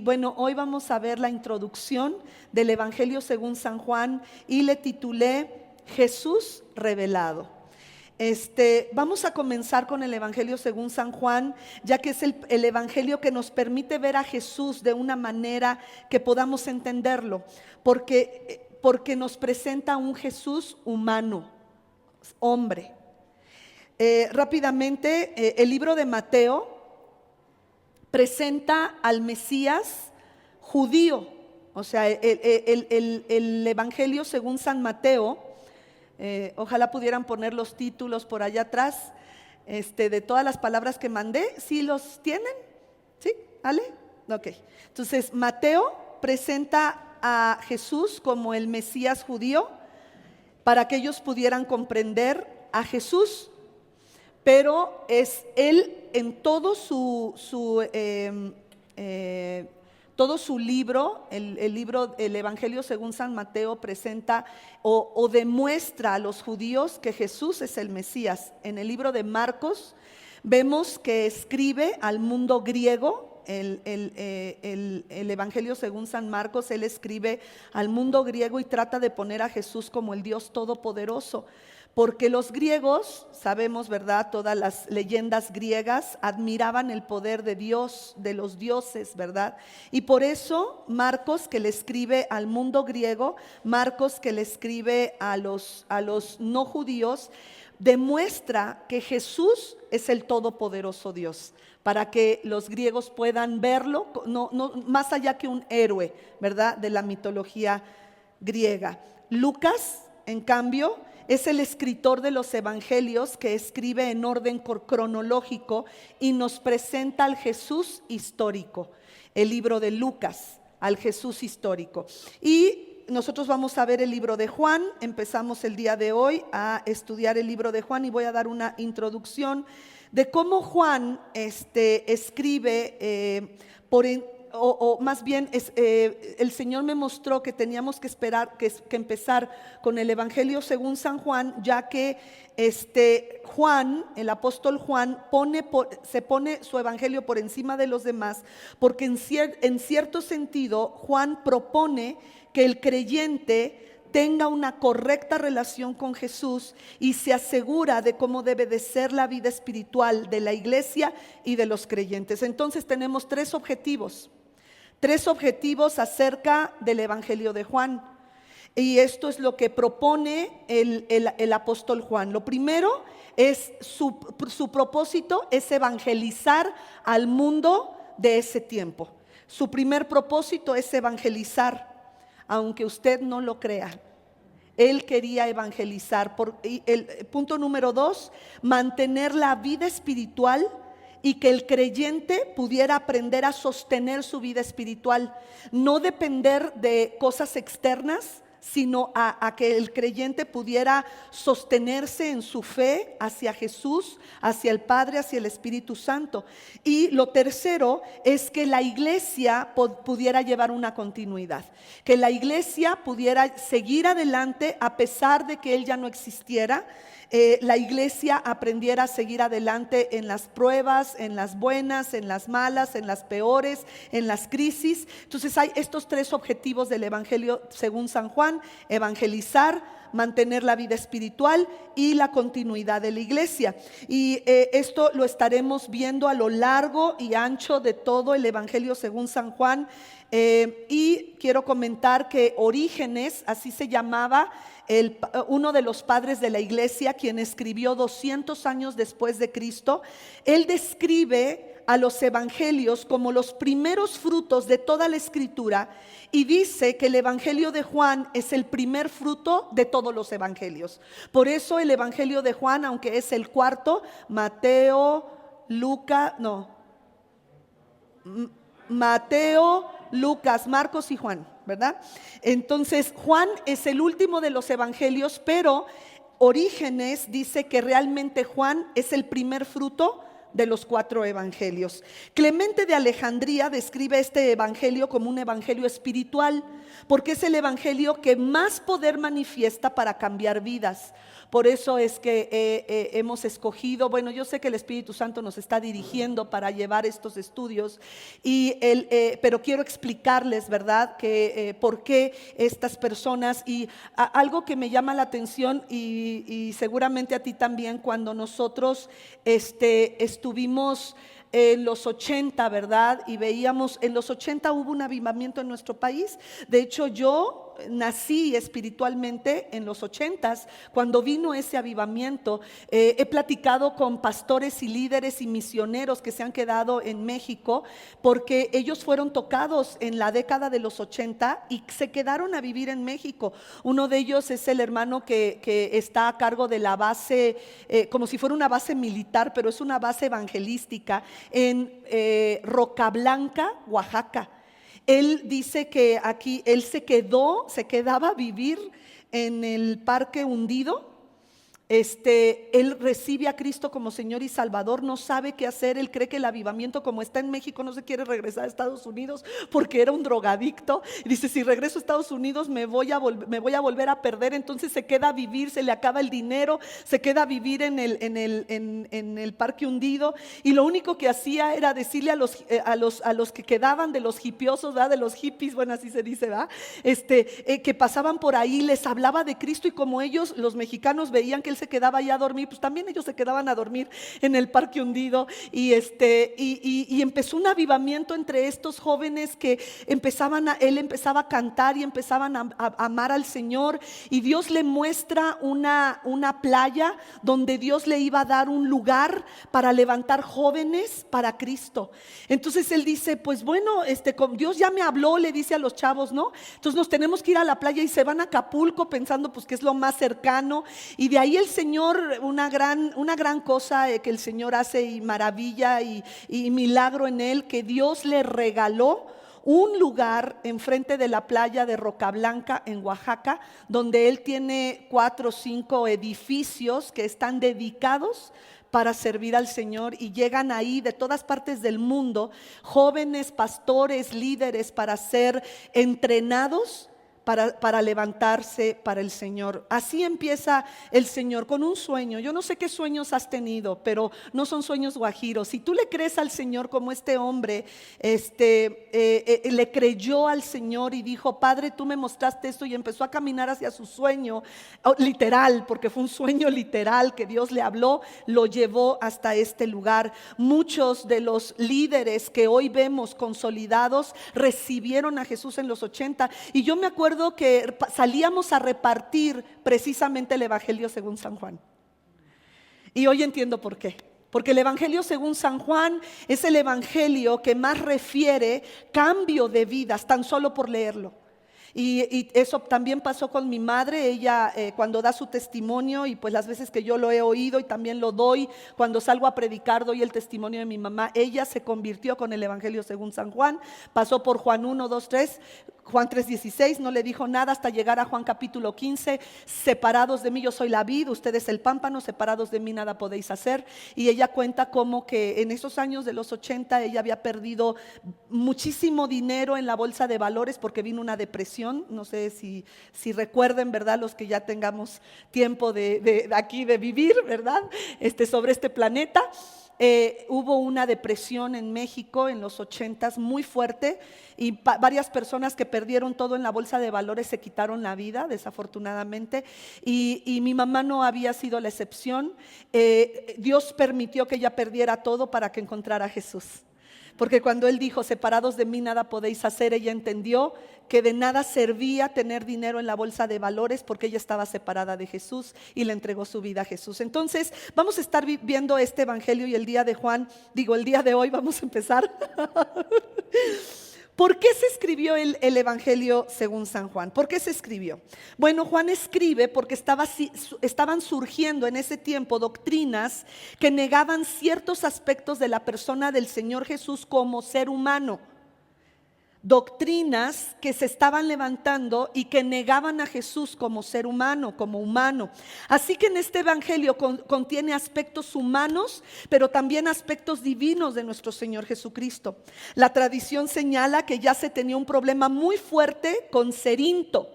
bueno, hoy vamos a ver la introducción del Evangelio según San Juan y le titulé Jesús revelado. Vamos a comenzar con el Evangelio según San Juan, ya que es el Evangelio que nos permite ver a Jesús de una manera que podamos entenderlo, porque nos presenta a un Jesús humano, hombre. Rápidamente, el libro de Mateo presenta al Mesías judío, o sea, el Evangelio según San Mateo. Ojalá pudieran poner los títulos por allá atrás de todas las palabras que mandé. ¿Sí los tienen? ¿Sí? ¿Ale? Ok. Entonces, Mateo presenta a Jesús como el Mesías judío para que ellos pudieran comprender a Jesús, pero es él en todo todo su libro, el Evangelio según San Mateo presenta o demuestra a los judíos que Jesús es el Mesías. En el libro de Marcos vemos que escribe al mundo griego, el Evangelio según San Marcos, él escribe al mundo griego y trata de poner a Jesús como el Dios Todopoderoso. Porque los griegos, sabemos, ¿verdad? Todas las leyendas griegas admiraban el poder de Dios, de los dioses, ¿verdad? Y por eso Marcos, que le escribe al mundo griego, Marcos, que le escribe a los no judíos, demuestra que Jesús es el todopoderoso Dios, para que los griegos puedan verlo, no más allá que un héroe, ¿verdad? De la mitología griega. Lucas, en cambio, es el escritor de los evangelios que escribe en orden cronológico y nos presenta al Jesús histórico, el libro de Lucas, al Jesús histórico. Y nosotros vamos a ver el libro de Juan. Empezamos el día de hoy a estudiar el libro de Juan y voy a dar una introducción de cómo Juan escribe o más bien el Señor me mostró que teníamos que esperar, que empezar con el Evangelio según San Juan, ya que Juan, el apóstol Juan, se pone su evangelio por encima de los demás, porque en cierto sentido Juan propone que el creyente tenga una correcta relación con Jesús y se asegura de cómo debe de ser la vida espiritual de la iglesia y de los creyentes. Entonces tenemos tres objetivos acerca del Evangelio de Juan. Y esto es lo que propone el apóstol Juan. Lo primero es su propósito es evangelizar al mundo de ese tiempo. Su primer propósito es evangelizar, aunque usted no lo crea. Él quería evangelizar. El punto número 2, mantener la vida espiritual y que el creyente pudiera aprender a sostener su vida espiritual, no depender de cosas externas, sino a que el creyente pudiera sostenerse en su fe hacia Jesús, hacia el Padre, hacia el Espíritu Santo. Y lo tercero es que la iglesia pudiera llevar una continuidad, que la iglesia pudiera seguir adelante a pesar de que él ya no existiera. La iglesia aprendiera a seguir adelante en las pruebas, en las buenas, en las malas, en las peores, en las crisis. Entonces hay estos tres objetivos del Evangelio según San Juan: evangelizar, mantener la vida espiritual y la continuidad de la iglesia. Y esto lo estaremos viendo a lo largo y ancho de todo el Evangelio según San Juan. Y quiero comentar que Orígenes, así se llamaba, uno de los padres de la iglesia, quien escribió 200 años después de Cristo, él describe a los evangelios como los primeros frutos de toda la escritura y dice que el Evangelio de Juan es el primer fruto de todos los evangelios. Por eso el Evangelio de Juan, aunque es el cuarto, Mateo, Lucas, Marcos y Juan, ¿verdad? Entonces Juan es el último de los evangelios, pero Orígenes dice que realmente Juan es el primer fruto de los 4 evangelios. Clemente de Alejandría describe este evangelio como un evangelio espiritual, porque es el evangelio que más poder manifiesta para cambiar vidas. Por eso es que hemos escogido, bueno, yo sé que el Espíritu Santo nos está dirigiendo para llevar estos estudios, pero quiero explicarles, ¿verdad?, que por qué estas personas, y algo que me llama la atención y seguramente a ti también, cuando nosotros estuvimos en los 80, ¿verdad? Y veíamos, en los 80 hubo un avivamiento en nuestro país. De hecho, yo nací espiritualmente en los 80s, cuando vino ese avivamiento. He platicado con pastores y líderes y misioneros que se han quedado en México, porque ellos fueron tocados en la década de los 80 y se quedaron a vivir en México. Uno de ellos es el hermano que está a cargo de la base, como si fuera una base militar, pero es una base evangelística en Roca Blanca, Oaxaca. Él dice que aquí él se quedaba a vivir en el Parque Hundido. Él recibe a Cristo como Señor y Salvador, no sabe qué hacer. Él cree que el avivamiento, como está en México, no se quiere regresar a Estados Unidos porque era un drogadicto. Y dice, si regreso a Estados Unidos me voy a volver a perder. Entonces se queda a vivir, se le acaba el dinero, se queda a vivir en el Parque Hundido. Y lo único que hacía era decirle a los que quedaban de los hipiosos, ¿verdad?, de los hippies, bueno, así se dice, ¿verdad?, que pasaban por ahí, les hablaba de Cristo. Y como ellos, los mexicanos, veían que se quedaba allá a dormir, pues también ellos se quedaban a dormir en el Parque Hundido. Y empezó un avivamiento entre estos jóvenes que él empezaba a cantar y empezaban a amar al Señor. Y Dios le muestra una playa donde Dios le iba a dar un lugar para levantar jóvenes para Cristo. Entonces él dice, pues bueno, Dios ya me habló, le dice a los chavos, ¿no? Entonces nos tenemos que ir a la playa, y se van a Acapulco pensando pues que es lo más cercano. Y de ahí el Señor, una gran cosa que el Señor hace, y maravilla y milagro en él, que Dios le regaló un lugar enfrente de la playa de Roca Blanca en Oaxaca, donde él tiene 4 o 5 edificios que están dedicados para servir al Señor. Y llegan ahí de todas partes del mundo jóvenes, pastores, líderes, para ser entrenados para levantarse para el Señor. Así empieza el Señor, con un sueño. Yo no sé qué sueños has tenido, pero no son sueños guajiros. Si tú le crees al Señor como este hombre, le creyó al Señor y dijo, Padre, tú me mostraste esto, y empezó a caminar hacia su sueño, literal, porque fue un sueño literal que Dios le habló, lo llevó hasta este lugar. Muchos de los líderes que hoy vemos consolidados recibieron a Jesús en los 80, y yo me acuerdo que salíamos a repartir precisamente el Evangelio según San Juan. Y hoy entiendo por qué. Porque el Evangelio según San Juan es el Evangelio que más refiere cambio de vidas, tan solo por leerlo. Y eso también pasó con mi madre. Ella cuando da su testimonio, y pues las veces que yo lo he oído y también lo doy, cuando salgo a predicar doy el testimonio de mi mamá. Ella se convirtió con el Evangelio según San Juan, pasó por Juan 1, 2, 3, Juan 3:16, no le dijo nada hasta llegar a Juan capítulo 15, separados de mí yo soy la vid, ustedes el pámpano, separados de mí nada podéis hacer. Y ella cuenta cómo que en esos años de los 80 ella había perdido muchísimo dinero en la bolsa de valores porque vino una depresión. No sé si recuerden, ¿verdad?, los que ya tengamos tiempo de aquí de vivir, ¿verdad?, sobre este planeta. Hubo una depresión en México en los 80s muy fuerte, y varias personas que perdieron todo en la bolsa de valores se quitaron la vida, desafortunadamente, y mi mamá no había sido la excepción. Dios permitió que ella perdiera todo para que encontrara a Jesús. Porque cuando él dijo, separados de mí nada podéis hacer, ella entendió que de nada servía tener dinero en la bolsa de valores, porque ella estaba separada de Jesús y le entregó su vida a Jesús. Entonces vamos a estar viendo este evangelio, y el día de hoy vamos a empezar. ¿Por qué se escribió el evangelio según San Juan? ¿Por qué se escribió? Bueno, Juan escribe porque estaban surgiendo en ese tiempo doctrinas que negaban ciertos aspectos de la persona del Señor Jesús como ser humano. doctrinas que se estaban levantando y que negaban a Jesús como ser humano, como humano. Así que en este evangelio contiene aspectos humanos, pero también aspectos divinos de nuestro Señor Jesucristo. La tradición señala que ya se tenía un problema muy fuerte con Cerinto.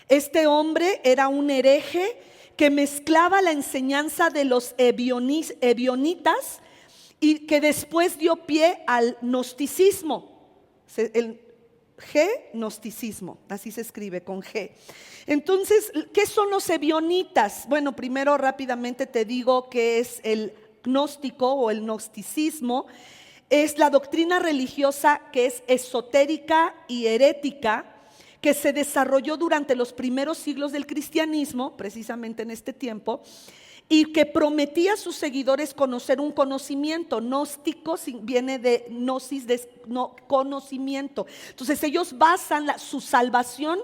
Este hombre era un hereje que mezclaba la enseñanza de los ebionitas y que después dio pie al gnosticismo. El gnosticismo, así se escribe con G. Entonces, ¿qué son los ebionitas? Bueno, primero rápidamente te digo que es el gnóstico o el gnosticismo. Es la doctrina religiosa que es esotérica y herética, que se desarrolló durante los primeros siglos del cristianismo, precisamente en este tiempo, y que prometía a sus seguidores conocer un conocimiento. Gnóstico viene de gnosis, de conocimiento. Entonces ellos basan su salvación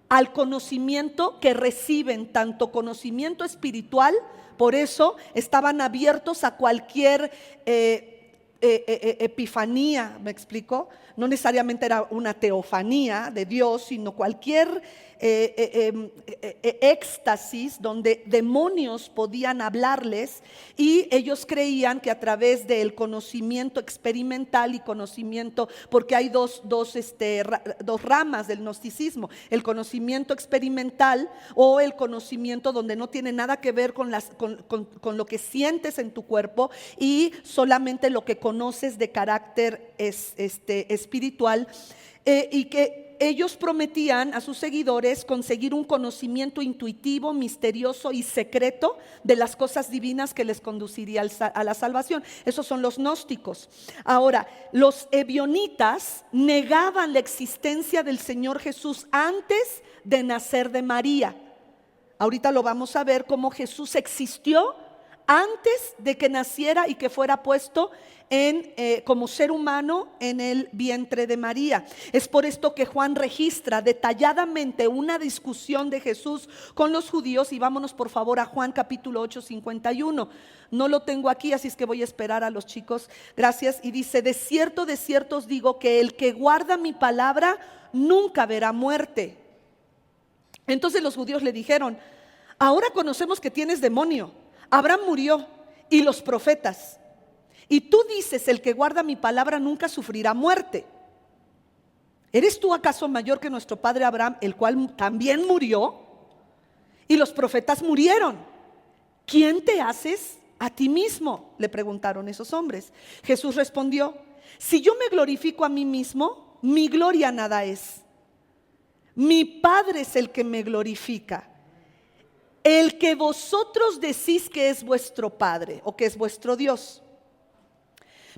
al conocimiento que reciben, tanto conocimiento espiritual, por eso estaban abiertos a cualquier epifanía, ¿me explico? No necesariamente era una teofanía de Dios, sino cualquier éxtasis donde demonios podían hablarles, y ellos creían que a través del conocimiento experimental y conocimiento, porque hay dos ramas del gnosticismo: el conocimiento experimental o el conocimiento donde no tiene nada que ver con lo que sientes en tu cuerpo y solamente lo que conoces de carácter espiritual, y que ellos prometían a sus seguidores conseguir un conocimiento intuitivo, misterioso y secreto de las cosas divinas que les conduciría a la salvación. Esos son los gnósticos. Ahora, los ebionitas negaban la existencia del Señor Jesús antes de nacer de María. Ahorita lo vamos a ver, cómo Jesús existió antes de que naciera y que fuera puesto como ser humano en el vientre de María. Es por esto que Juan registra detalladamente una discusión de Jesús con los judíos, y vámonos por favor a Juan capítulo 8, 51. No lo tengo aquí, así es que voy a esperar a los chicos. Gracias. Y dice: de cierto os digo que el que guarda mi palabra nunca verá muerte. Entonces los judíos le dijeron: ahora conocemos que tienes demonio. Abraham murió y los profetas, y tú dices: el que guarda mi palabra nunca sufrirá muerte. ¿Eres tú acaso mayor que nuestro padre Abraham, el cual también murió? Y los profetas murieron. ¿Quién te haces a ti mismo?, le preguntaron esos hombres. Jesús respondió: si yo me glorifico a mí mismo, mi gloria nada es. Mi Padre es el que me glorifica, el que vosotros decís que es vuestro Padre o que es vuestro Dios.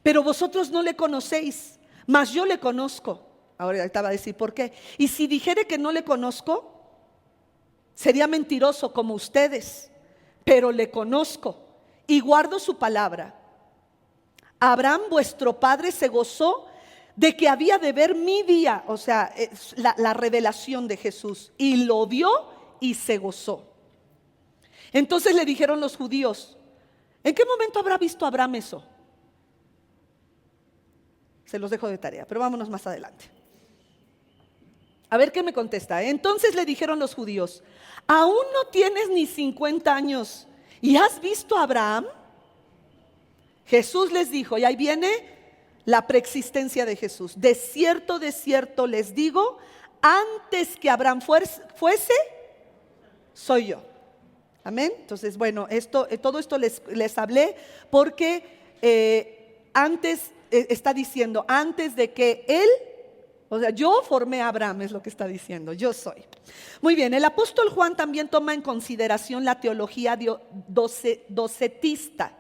Pero vosotros no le conocéis, mas yo le conozco. Ahorita va a decir por qué. Y si dijere que no le conozco, sería mentiroso como ustedes, pero le conozco y guardo su palabra. Abraham, vuestro padre, se gozó de que había de ver mi día, o sea, la revelación de Jesús, y lo vio y se gozó. Entonces le dijeron los judíos: ¿en qué momento habrá visto Abraham eso? Se los dejo de tarea, pero vámonos más adelante. A ver qué me contesta. Entonces le dijeron los judíos: ¿aún no tienes ni 50 años y has visto a Abraham? Jesús les dijo, y ahí viene la preexistencia de Jesús: de cierto les digo, antes que Abraham fuese, soy yo. Amén. Entonces, bueno, todo esto les hablé porque antes está diciendo, antes de que él, o sea, yo formé a Abraham, es lo que está diciendo, yo soy. Muy bien, el apóstol Juan también toma en consideración la teología docetista.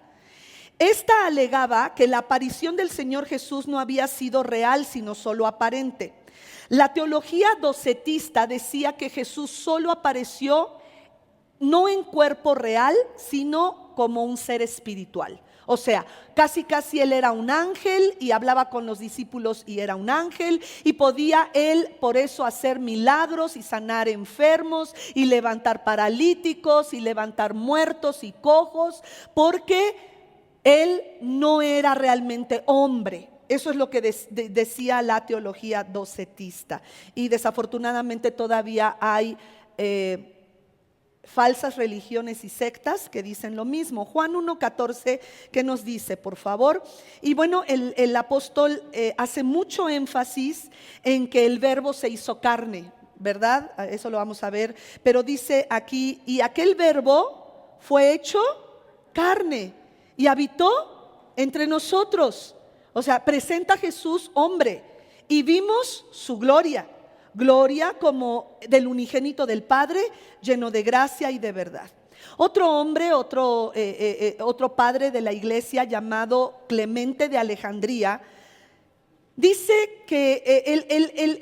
Esta alegaba que la aparición del Señor Jesús no había sido real, sino solo aparente. La teología docetista decía que Jesús solo apareció no en cuerpo real, sino como un ser espiritual. O sea, casi él era un ángel y hablaba con los discípulos y era un ángel, y podía él por eso hacer milagros y sanar enfermos y levantar paralíticos y levantar muertos y cojos, porque él no era realmente hombre. Eso es lo que decía la teología docetista. Y desafortunadamente todavía hay falsas religiones y sectas que dicen lo mismo. Juan 1:14, ¿qué nos dice, por favor? Y bueno, el apóstol hace mucho énfasis en que el verbo se hizo carne, ¿verdad? Eso lo vamos a ver. Pero dice aquí, y aquel verbo fue hecho carne y habitó entre nosotros. O sea, presenta a Jesús hombre y vimos su gloria. Gloria como del unigénito del Padre, lleno de gracia y de verdad. Otro hombre, otro padre de la iglesia llamado Clemente de Alejandría, dice que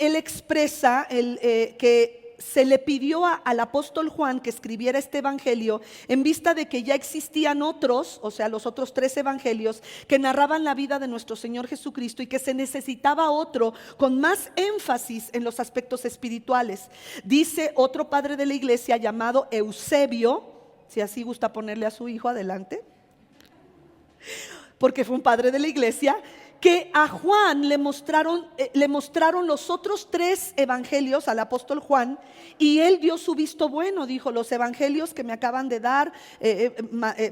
él expresa que se le pidió al apóstol Juan que escribiera este evangelio en vista de que ya existían otros, o sea, los otros 3 evangelios que narraban la vida de nuestro Señor Jesucristo, y que se necesitaba otro con más énfasis en los aspectos espirituales. Dice otro padre de la iglesia llamado Eusebio, si así gusta ponerle a su hijo, adelante, porque fue un padre de la iglesia, que a Juan le mostraron los otros 3 evangelios al apóstol Juan, y él dio su visto bueno. Dijo: los evangelios que me acaban de dar,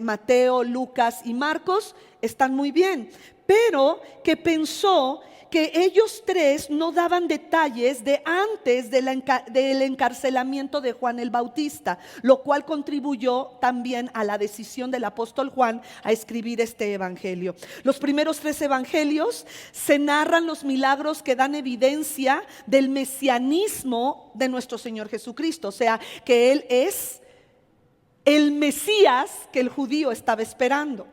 Mateo, Lucas y Marcos, están muy bien, pero que pensó que ellos 3 no daban detalles de antes del encarcelamiento de Juan el Bautista, lo cual contribuyó también a la decisión del apóstol Juan a escribir este evangelio. Los primeros 3 evangelios se narran los milagros que dan evidencia del mesianismo de nuestro Señor Jesucristo, o sea, que Él es el Mesías que el judío estaba esperando.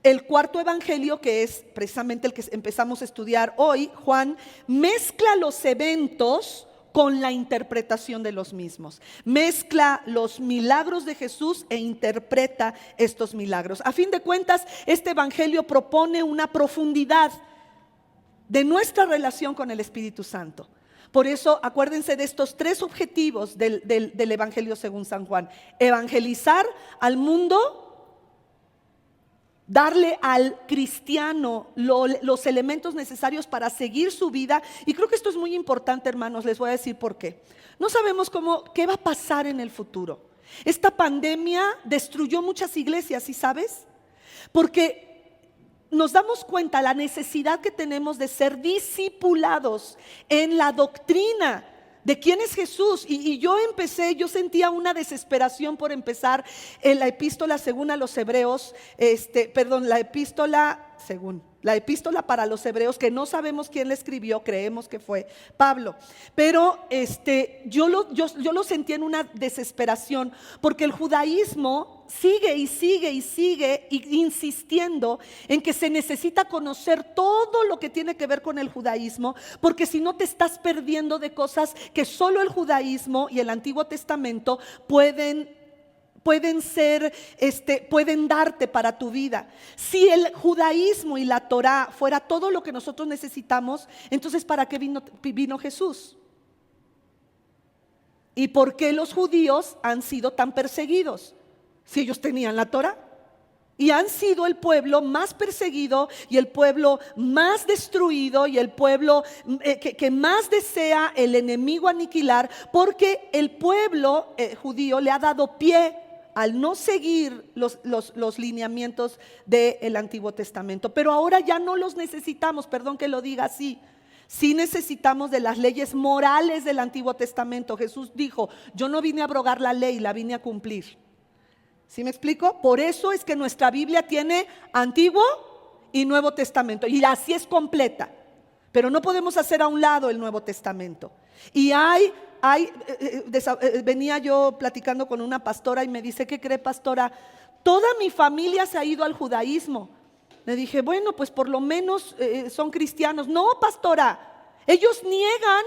El cuarto evangelio, que es precisamente el que empezamos a estudiar hoy, Juan mezcla los eventos con la interpretación de los mismos. Mezcla los milagros de Jesús e interpreta estos milagros. A fin de cuentas, este evangelio propone una profundidad de nuestra relación con el Espíritu Santo. Por eso acuérdense de estos 3 objetivos del evangelio según San Juan: evangelizar al mundo, darle al cristiano los elementos necesarios para seguir su vida. Y creo que esto es muy importante, hermanos. Les voy a decir por qué. No sabemos qué va a pasar en el futuro. Esta pandemia destruyó muchas iglesias, ¿sí sabes? Porque nos damos cuenta la necesidad que tenemos de ser discipulados en la doctrina de quién es Jesús. Y yo sentía una desesperación por empezar en la epístola según a los hebreos, la epístola para los hebreos, que no sabemos quién la escribió, creemos que fue Pablo, pero yo lo sentía en una desesperación, porque el judaísmo sigue insistiendo en que se necesita conocer todo lo que tiene que ver con el judaísmo, porque si no te estás perdiendo de cosas que solo el judaísmo y el Antiguo Testamento pueden darte para tu vida. Si el judaísmo y la Torá fuera todo lo que nosotros necesitamos, entonces ¿para qué vino Jesús? ¿Y por qué los judíos han sido tan perseguidos? Si ellos tenían la Torá. Y han sido el pueblo más perseguido y el pueblo más destruido y el pueblo que más desea el enemigo aniquilar, porque el pueblo judío le ha dado pie al no seguir los lineamientos del Antiguo Testamento. Pero ahora ya no los necesitamos, perdón que lo diga así. Sí necesitamos de las leyes morales del Antiguo Testamento. Jesús dijo: yo no vine a abrogar la ley, la vine a cumplir. ¿Sí me explico? Por eso es que nuestra Biblia tiene Antiguo y Nuevo Testamento, y así es completa. Pero no podemos hacer a un lado el Nuevo Testamento. Y venía yo platicando con una pastora y me dice: ¿qué cree, pastora? Toda mi familia se ha ido al judaísmo. Le dije: bueno, pues por lo menos son cristianos. No, pastora, ellos niegan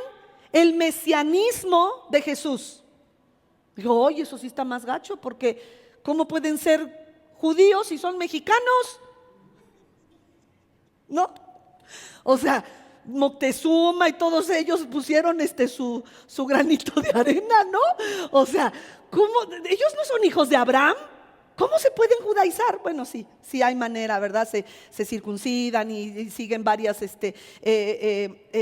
el mesianismo de Jesús. Digo: oye, eso sí está más gacho, porque ¿cómo pueden ser judíos si son mexicanos? ¿No? O sea, Moctezuma y todos ellos pusieron su granito de arena, ¿no? O sea, ¿cómo? ¿Ellos no son hijos de Abraham? ¿Cómo se pueden judaizar? Bueno, sí, sí hay manera, ¿verdad? Se circuncidan y siguen varias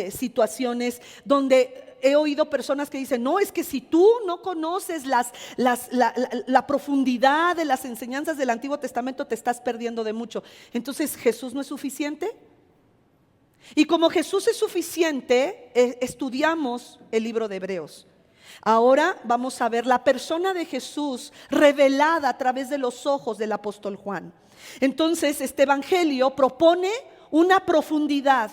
situaciones donde he oído personas que dicen, no, es que si tú no conoces la profundidad de las enseñanzas del Antiguo Testamento, te estás perdiendo de mucho. Entonces, ¿Jesús no es suficiente? Y como Jesús es suficiente, estudiamos el libro de Hebreos. Ahora vamos a ver la persona de Jesús revelada a través de los ojos del apóstol Juan. Entonces, este evangelio propone una profundidad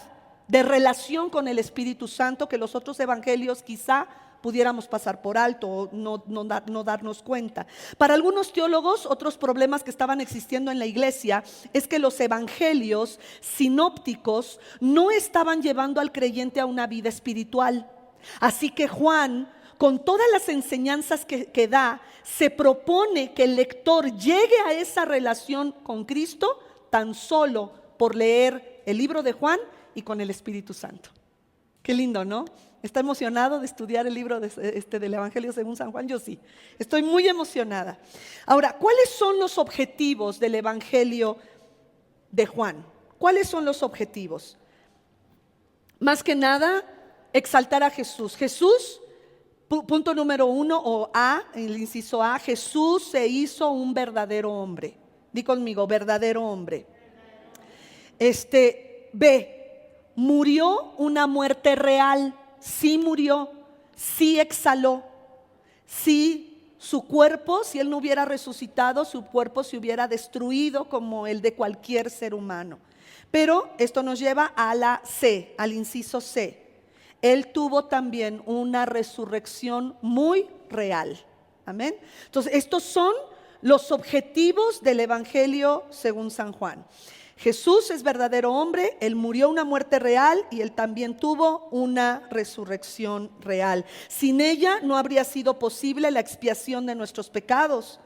de relación con el Espíritu Santo que los otros evangelios quizá pudiéramos pasar por alto o no darnos cuenta. Para algunos teólogos, otros problemas que estaban existiendo en la iglesia es que los evangelios sinópticos no estaban llevando al creyente a una vida espiritual. Así que Juan, con todas las enseñanzas que da, se propone que el lector llegue a esa relación con Cristo tan solo por leer el libro de Juan y con el Espíritu Santo. Qué lindo, ¿no? ¿Está emocionado de estudiar el libro del Evangelio según San Juan? Yo sí, estoy muy emocionada. Ahora, ¿cuáles son los objetivos del Evangelio de Juan? ¿Cuáles son los objetivos? Más que nada, exaltar a Jesús. Jesús, punto número 1 o A, el inciso A, Jesús se hizo un verdadero hombre. Di conmigo, verdadero hombre. B, murió una muerte real. Sí murió, sí exhaló, sí su cuerpo, si él no hubiera resucitado, su cuerpo se hubiera destruido como el de cualquier ser humano. Pero esto nos lleva a la C, al inciso C. Él tuvo también una resurrección muy real. Amén. Entonces, estos son los objetivos del Evangelio según San Juan. Jesús es verdadero hombre, Él murió una muerte real y Él también tuvo una resurrección real. Sin ella no habría sido posible la expiación de nuestros pecados.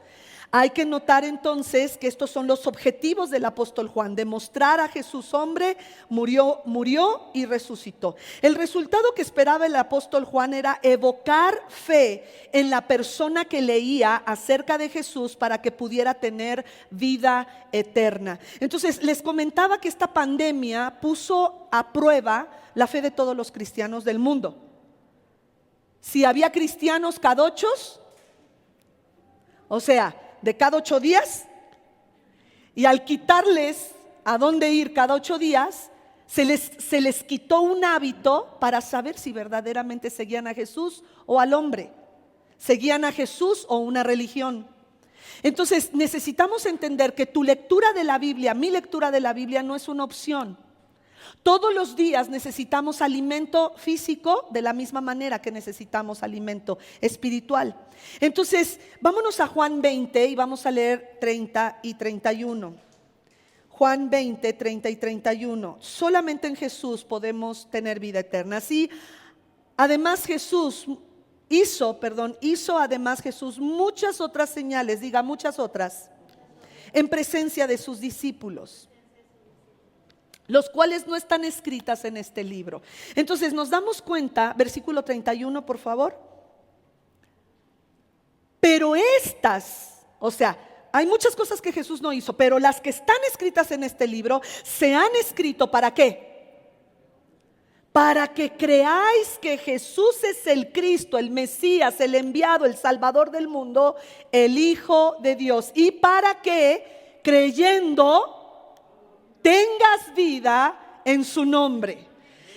Hay que notar entonces que estos son los objetivos del apóstol Juan: demostrar a Jesús hombre, murió y resucitó. El resultado que esperaba el apóstol Juan era evocar fe en la persona que leía acerca de Jesús para que pudiera tener vida eterna. Entonces les comentaba que esta pandemia puso a prueba la fe de todos los cristianos del mundo. Si había cristianos cadochos, o sea, de cada 8 días, y al quitarles a dónde ir cada 8 días, se les quitó un hábito para saber si verdaderamente seguían a Jesús o al hombre, seguían a Jesús o una religión. Entonces necesitamos entender que tu lectura de la Biblia, mi lectura de la Biblia, no es una opción. Todos los días necesitamos alimento físico de la misma manera que necesitamos alimento espiritual. Entonces, vámonos a Juan 20 y vamos a leer 30 y 31. Juan 20, 30 y 31. Solamente en Jesús podemos tener vida eterna. Así, además hizo además Jesús muchas otras señales, diga muchas otras, en presencia de sus discípulos, los cuales no están escritas en este libro. Entonces nos damos cuenta, versículo 31 por favor. Pero estas, o sea, hay muchas cosas que Jesús no hizo, pero las que están escritas en este libro se han escrito ¿para qué? Para que creáis que Jesús es el Cristo, el Mesías, el enviado, el Salvador del mundo, el Hijo de Dios. Y para que, creyendo, tengas vida en su nombre.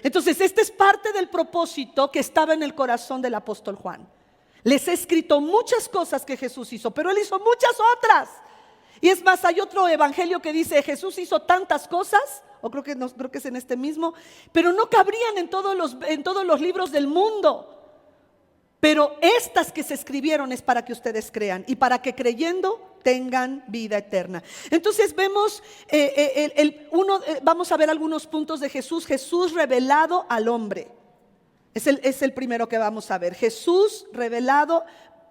Entonces, este es parte del propósito que estaba en el corazón del apóstol Juan. Les he escrito muchas cosas que Jesús hizo, pero Él hizo muchas otras. Y es más, hay otro evangelio que dice: Jesús hizo tantas cosas, o creo que es en este mismo, pero no cabrían en todos los libros del mundo. Pero estas que se escribieron es para que ustedes crean y para que creyendo tengan vida eterna. Entonces vemos vamos a ver algunos puntos de Jesús. Jesús revelado al hombre. Es el primero que vamos a ver. Jesús revelado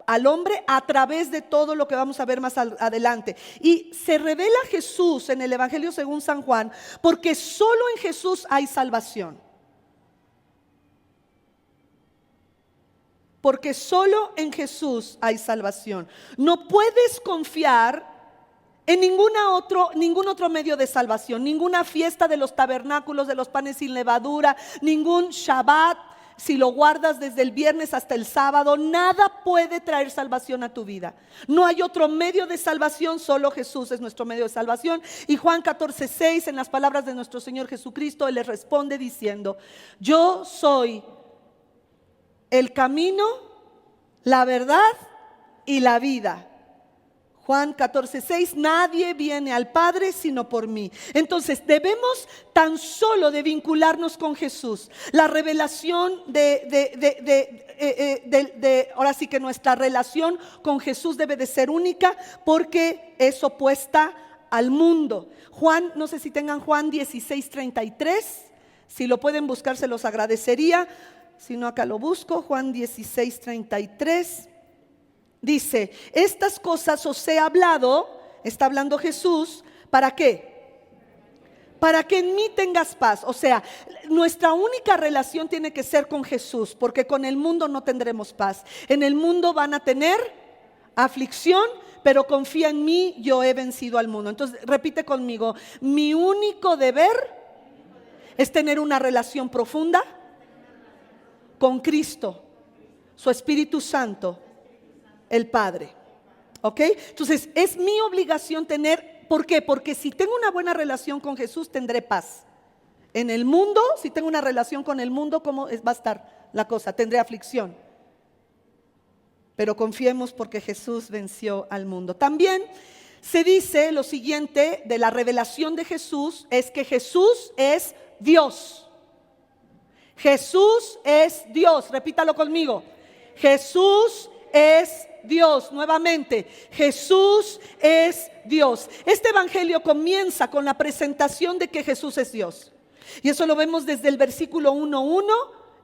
al hombre a través de todo lo que vamos a ver más adelante. Y se revela Jesús en el Evangelio según San Juan porque solo en Jesús hay salvación. Porque solo en Jesús hay salvación. No puedes confiar En ningún otro medio de salvación, ninguna fiesta de los tabernáculos, de los panes sin levadura, ningún Shabbat, si lo guardas desde el viernes hasta el sábado, nada puede traer salvación a tu vida. No hay otro medio de salvación, solo Jesús es nuestro medio de salvación. Y Juan 14:6, en las palabras de nuestro Señor Jesucristo, Él les responde diciendo: yo soy el camino, la verdad y la vida. Juan 14:6, nadie viene al Padre sino por mí. Entonces debemos tan solo de vincularnos con Jesús. La revelación ahora sí que nuestra relación con Jesús debe de ser única, porque es opuesta al mundo. Juan, no sé si tengan Juan 16:33, si lo pueden buscar se los agradecería. Si no, acá lo busco. Juan 16:33. Dice: estas cosas os he hablado, está hablando Jesús, ¿para qué? Para que en mí tengas paz. O sea, nuestra única relación tiene que ser con Jesús, porque con el mundo no tendremos paz. En el mundo van a tener aflicción, pero confía en mí, yo he vencido al mundo. Entonces repite conmigo: mi único deber es tener una relación profunda con Cristo, su Espíritu Santo, el Padre. ¿Ok? Entonces es mi obligación tener, ¿por qué? Porque si tengo una buena relación con Jesús, tendré paz. En el mundo, si tengo una relación con el mundo, ¿cómo va a estar la cosa? Tendré aflicción. Pero confiemos, porque Jesús venció al mundo. También se dice lo siguiente de la revelación de Jesús: es que Jesús es Dios. Jesús es Dios. Repítalo conmigo: Jesús es Dios. Nuevamente, Jesús es Dios. Este evangelio comienza con la presentación de que Jesús es Dios. Y eso lo vemos desde el versículo 1:1,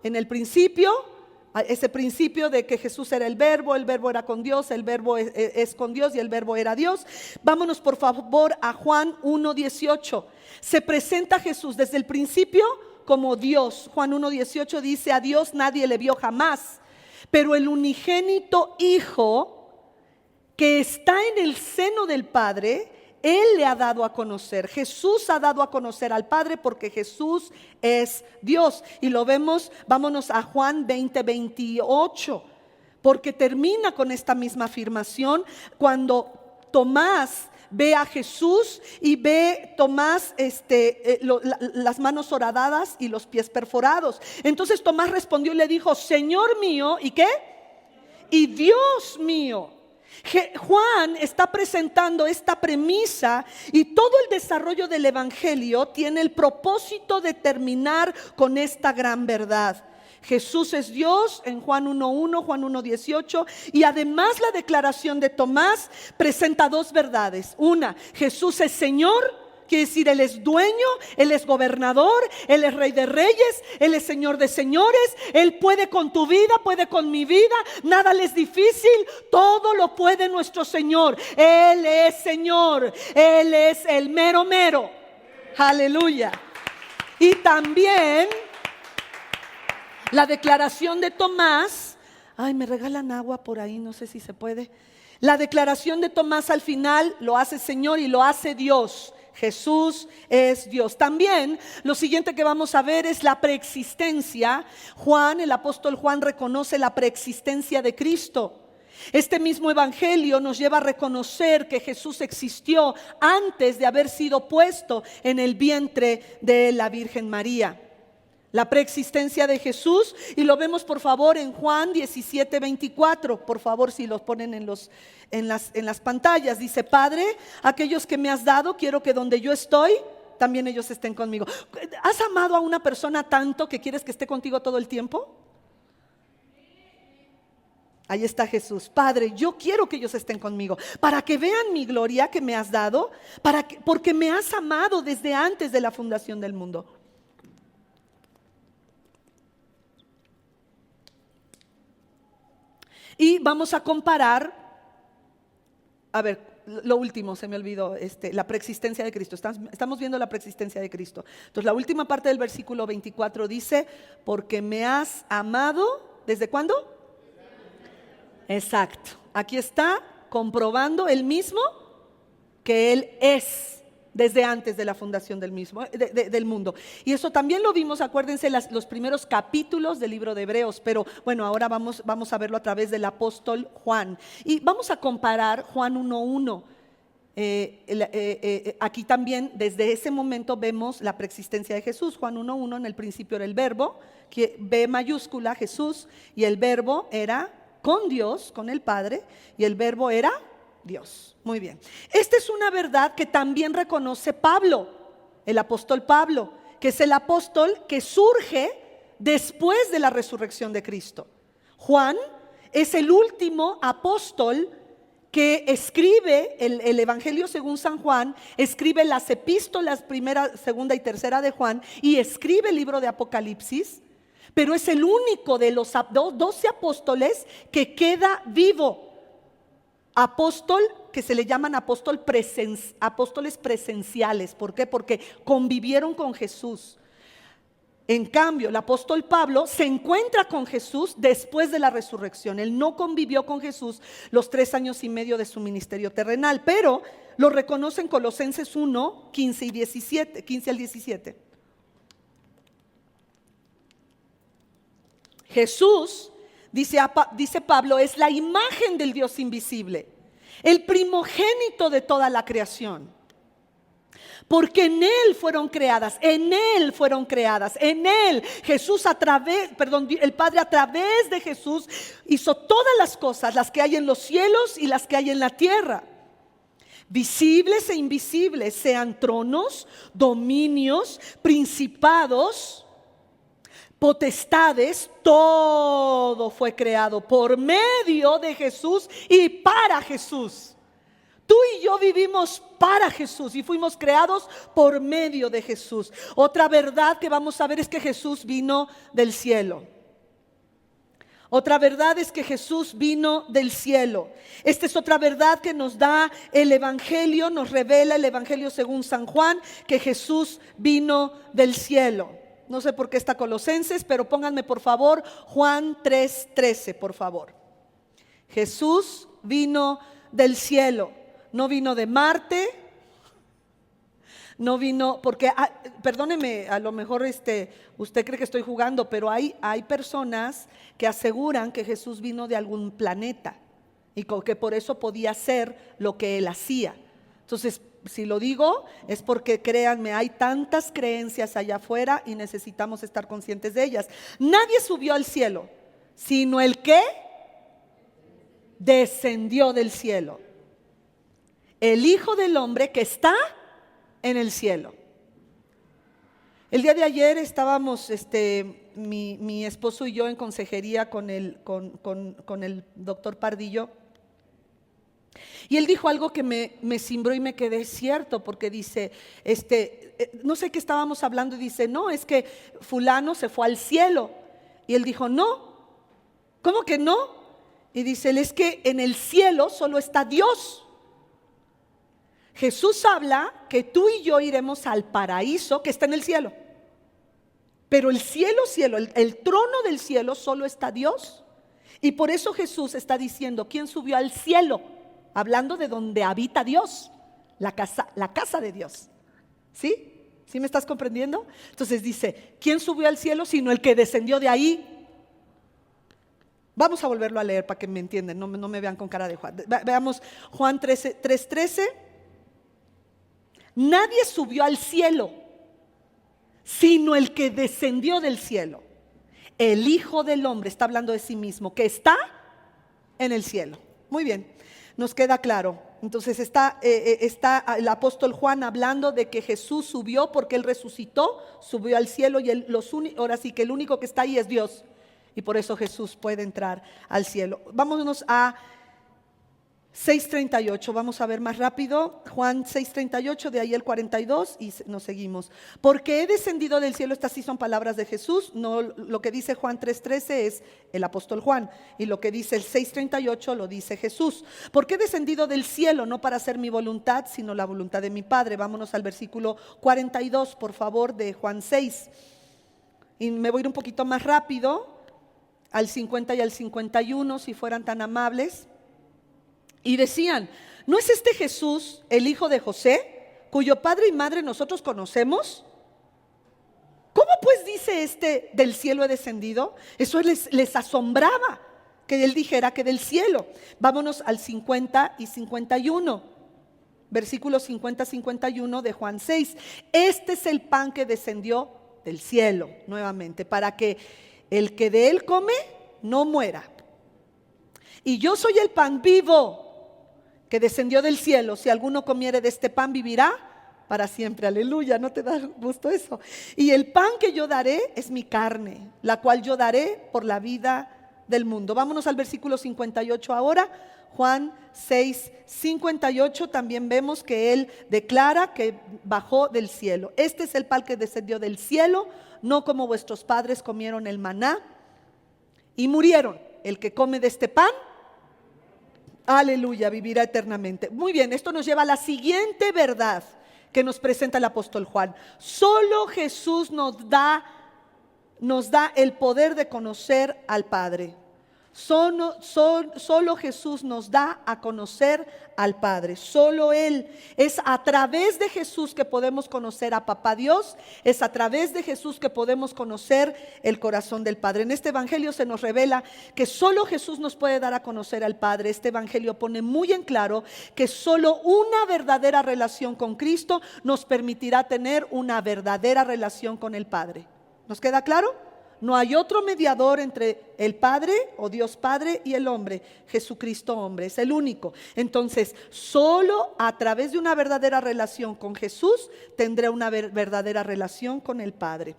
en el principio, ese principio de que Jesús era el verbo era con Dios, el verbo es con Dios y el verbo era Dios. Vámonos por favor a Juan 1:18. Se presenta Jesús desde el principio como Dios. Juan 1:18 dice: a Dios nadie le vio jamás, pero el unigénito Hijo que está en el seno del Padre, Él le ha dado a conocer. Jesús ha dado a conocer al Padre, porque Jesús es Dios. Y lo vemos, vámonos a Juan 20:28, porque termina con esta misma afirmación cuando Tomás ve a Jesús y ve Tomás las manos horadadas y los pies perforados. Entonces Tomás respondió y le dijo: Señor mío, ¿y qué? Y Dios mío. Juan está presentando esta premisa, y todo el desarrollo del evangelio tiene el propósito de terminar con esta gran verdad. Jesús es Dios en Juan 1:1, Juan 1:18, y además la declaración de Tomás presenta dos verdades. Una: Jesús es Señor, quiere decir Él es dueño, Él es gobernador, Él es Rey de Reyes, Él es Señor de señores. Él puede con tu vida, puede con mi vida, nada le es difícil, todo lo puede nuestro Señor. Él es Señor, Él es el mero mero. Aleluya. Y también la declaración de Tomás, me regalan agua por ahí, no sé si se puede. La declaración de Tomás al final lo hace Señor y lo hace Dios. Jesús es Dios. También lo siguiente que vamos a ver es la preexistencia. Juan, el apóstol Juan, reconoce la preexistencia de Cristo. Este mismo evangelio nos lleva a reconocer que Jesús existió antes de haber sido puesto en el vientre de la Virgen María. La preexistencia de Jesús, y lo vemos por favor en Juan 17:24. Por favor, si los ponen en las pantallas. Dice: Padre, aquellos que me has dado, quiero que donde yo estoy, también ellos estén conmigo. ¿Has amado a una persona tanto que quieres que esté contigo todo el tiempo? Ahí está Jesús. Padre, yo quiero que ellos estén conmigo, para que vean mi gloria que me has dado, porque me has amado desde antes de la fundación del mundo. Y vamos a comparar, lo último, se me olvidó, la preexistencia de Cristo. Estamos viendo la preexistencia de Cristo. Entonces la última parte del versículo 24 dice: porque me has amado, ¿desde cuándo? Exacto. Aquí está comprobando el mismo que Él es desde antes de la fundación del mismo, del mundo. Y eso también lo vimos, acuérdense, los primeros capítulos del libro de Hebreos, pero bueno, ahora vamos a verlo a través del apóstol Juan. Y vamos a comparar Juan 1:1. Aquí también desde ese momento vemos la preexistencia de Jesús. Juan 1:1, en el principio era el verbo, que B mayúscula, Jesús, y el verbo era con Dios, con el Padre, y el verbo era Dios. Muy bien. Esta es una verdad que también reconoce Pablo, el apóstol Pablo, que es el apóstol que surge después de la resurrección de Cristo. Juan es el último apóstol que escribe el Evangelio según San Juan, escribe las epístolas primera, segunda y tercera de Juan y escribe el libro de Apocalipsis, pero es el único de los 12 apóstoles que queda vivo. Apóstol que se le llaman apóstoles presenciales. ¿Por qué? Porque convivieron con Jesús. En cambio, el apóstol Pablo se encuentra con Jesús después de la resurrección. Él no convivió con Jesús los 3 años y medio de su ministerio terrenal, pero lo reconoce en Colosenses 1, 15 al 17. Jesús, dice Pablo, es la imagen del Dios invisible, el primogénito de toda la creación. Porque en Él fueron creadas, en Él Jesús el Padre a través de Jesús hizo todas las cosas, las que hay en los cielos y las que hay en la tierra, visibles e invisibles, sean tronos, dominios, principados, potestades, todo fue creado por medio de Jesús y para Jesús. Tú y yo vivimos para Jesús y fuimos creados por medio de Jesús. Otra verdad que vamos a ver es que Jesús vino del cielo. Otra verdad es que Jesús vino del cielo. Esta es otra verdad que nos da el Evangelio, nos revela el Evangelio según San Juan, que Jesús vino del cielo. No sé por qué está Colosenses, pero pónganme por favor Juan 3:13, por favor. Jesús vino del cielo, no vino de Marte, no vino, porque, perdóneme, a lo mejor usted cree que estoy jugando, pero hay personas que aseguran que Jesús vino de algún planeta y que por eso podía hacer lo que Él hacía. Entonces, si lo digo es porque créanme, hay tantas creencias allá afuera y necesitamos estar conscientes de ellas. Nadie subió al cielo, sino el que descendió del cielo, el Hijo del Hombre que está en el cielo. El día de ayer estábamos mi esposo y yo en consejería con el doctor Pardillo. Y él dijo algo que me cimbró y me quedé cierto, porque dice, no sé qué estábamos hablando, y dice, no, es que fulano se fue al cielo. Y él dijo, no, ¿cómo que no? Y dice él, es que en el cielo solo está Dios. Jesús habla que tú y yo iremos al paraíso que está en el cielo. Pero el cielo, el trono del cielo solo está Dios. Y por eso Jesús está diciendo, ¿quién subió al cielo? Hablando de donde habita Dios, la casa de Dios. ¿Sí? ¿Sí me estás comprendiendo? Entonces dice, ¿quién subió al cielo sino el que descendió de ahí? Vamos a volverlo a leer para que me entiendan, no me vean con cara de Juan. Veamos Juan 3:13. Nadie subió al cielo sino el que descendió del cielo, el Hijo del Hombre. Está hablando de sí mismo, que está en el cielo. Muy bien, nos queda claro. Entonces está el apóstol Juan hablando de que Jesús subió porque Él resucitó, subió al cielo, y ahora sí que el único que está ahí es Dios, y por eso Jesús puede entrar al cielo. Vámonos a 6:38, vamos a ver más rápido, Juan 6:38, de ahí el 42 y nos seguimos. Porque he descendido del cielo, estas sí son palabras de Jesús, no lo que dice Juan 3:13 es el apóstol Juan, y lo que dice el 6:38 lo dice Jesús. Porque he descendido del cielo no para hacer mi voluntad, sino la voluntad de mi Padre. Vámonos al versículo 42, por favor, de Juan 6. Y me voy a ir un poquito más rápido, al 50 y al 51, si fueran tan amables. Y decían, ¿No es este Jesús el hijo de José, cuyo padre y madre nosotros conocemos? ¿Cómo pues dice este del cielo he descendido? Eso les asombraba que él dijera que del cielo. Vámonos al 50 y 51, versículos 50-51 de Juan 6. Este es el pan que descendió del cielo, nuevamente, para que el que de él come no muera. Y yo soy el pan vivo que descendió del cielo. Si alguno comiere de este pan vivirá para siempre. Aleluya, ¿no te da gusto eso? Y el pan que yo daré es mi carne, la cual yo daré por la vida del mundo. Vámonos al versículo 58 ahora. Juan 6:58, también vemos que él declara que bajó del cielo. Este es el pan que descendió del cielo, no como vuestros padres comieron el maná y murieron. El que come de este pan, aleluya, vivirá eternamente. Muy bien, esto nos lleva a la siguiente verdad que nos presenta el apóstol Juan. Solo Jesús nos da el poder de conocer al Padre. Solo Jesús nos da a conocer al Padre. Solo Él. Es a través de Jesús que podemos conocer a Papá Dios. Es a través de Jesús que podemos conocer el corazón del Padre. En este evangelio se nos revela que solo Jesús nos puede dar a conocer al Padre. Este evangelio pone muy en claro que solo una verdadera relación con Cristo nos permitirá tener una verdadera relación con el Padre. ¿Nos queda claro? No hay otro mediador entre el Padre o Dios Padre y el hombre. Jesucristo hombre, es el único. Entonces, solo a través de una verdadera relación con Jesús tendré una verdadera relación con el Padre.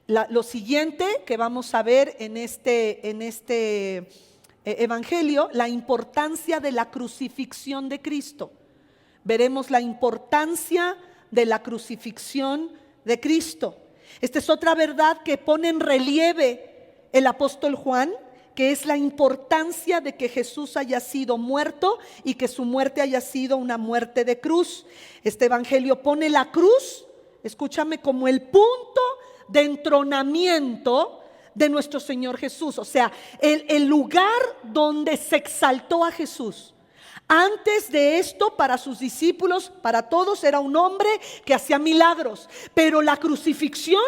Lo siguiente que vamos a ver en este evangelio, la importancia de la crucifixión de Cristo. Veremos la importancia de la crucifixión de Cristo. Esta es otra verdad que pone en relieve el apóstol Juan, que es la importancia de que Jesús haya sido muerto y que su muerte haya sido una muerte de cruz. Este evangelio pone la cruz, escúchame, como el punto de entronamiento de nuestro Señor Jesús. O sea, el lugar donde se exaltó a Jesús. Antes de esto, para sus discípulos, para todos, era un hombre que hacía milagros. Pero la crucifixión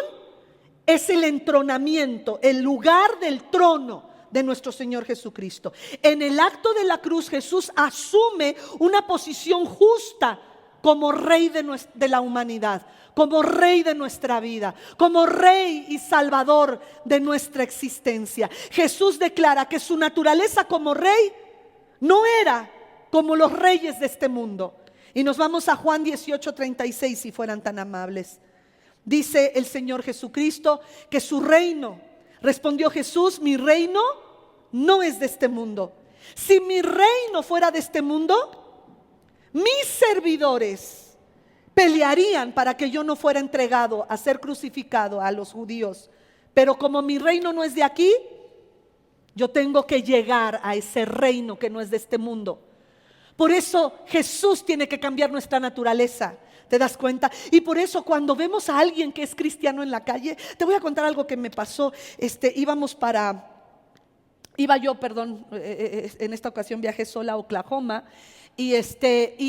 es el entronamiento, el lugar del trono de nuestro Señor Jesucristo. En el acto de la cruz, Jesús asume una posición justa como rey de la humanidad, como rey de nuestra vida, como rey y salvador de nuestra existencia. Jesús declara que su naturaleza como rey no era como los reyes de este mundo. Y nos vamos a Juan 18:36, si fueran tan amables. Dice el Señor Jesucristo que su reino, respondió Jesús, mi reino no es de este mundo. Si mi reino fuera de este mundo, mis servidores pelearían para que yo no fuera entregado a ser crucificado a los judíos. Pero como mi reino no es de aquí, yo tengo que llegar a ese reino que no es de este mundo. Por eso Jesús tiene que cambiar nuestra naturaleza. ¿Te das cuenta? Y por eso cuando vemos a alguien que es cristiano en la calle, te voy a contar algo que me pasó. En esta ocasión viajé sola a Oklahoma y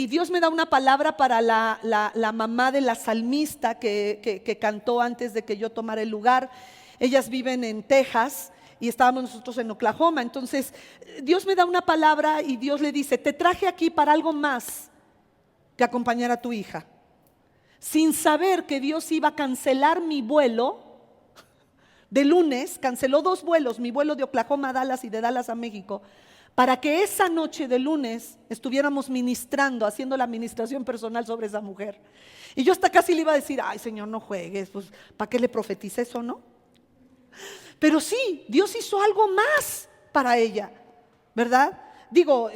Dios me da una palabra para la mamá de la salmista que cantó antes de que yo tomara el lugar. Ellas viven en Texas y estábamos nosotros en Oklahoma. Entonces Dios me da una palabra y Dios le dice, te traje aquí para algo más que acompañar a tu hija. Sin saber que Dios iba a cancelar mi vuelo de lunes, canceló 2 vuelos, mi vuelo de Oklahoma a Dallas y de Dallas a México, para que esa noche de lunes estuviéramos ministrando, haciendo la administración personal sobre esa mujer. Y yo hasta casi le iba a decir, ay Señor, no juegues, pues ¿para qué le profetice eso, no? Pero sí, Dios hizo algo más para ella, ¿verdad? Digo,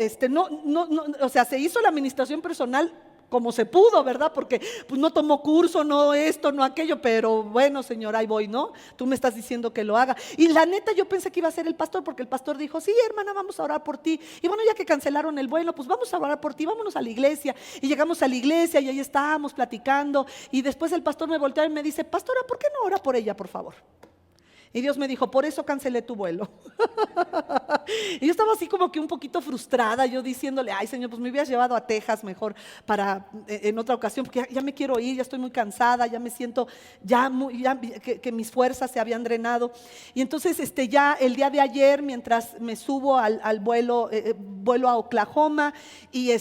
o sea, se hizo la administración personal como se pudo, ¿verdad? Porque pues no tomó curso, no esto, no aquello, pero bueno, Señor, ahí voy, ¿no? Tú me estás diciendo que lo haga. Y la neta, yo pensé que iba a ser el pastor, porque el pastor dijo, sí, hermana, vamos a orar por ti. Y bueno, ya que cancelaron el vuelo, pues vamos a orar por ti, vámonos a la iglesia. Y llegamos a la iglesia y ahí estábamos platicando. Y después el pastor me voltea y me dice, pastora, ¿por qué no ora por ella, por favor? Y Dios me dijo, por eso cancelé tu vuelo. Y yo estaba así como que un poquito frustrada, yo diciéndole, ay Señor, pues me hubieras llevado a Texas mejor para en otra ocasión, porque ya me quiero ir, ya estoy muy cansada, ya me siento que mis fuerzas se habían drenado. Y entonces ya el día de ayer, mientras me subo al vuelo, vuelo a Oklahoma, y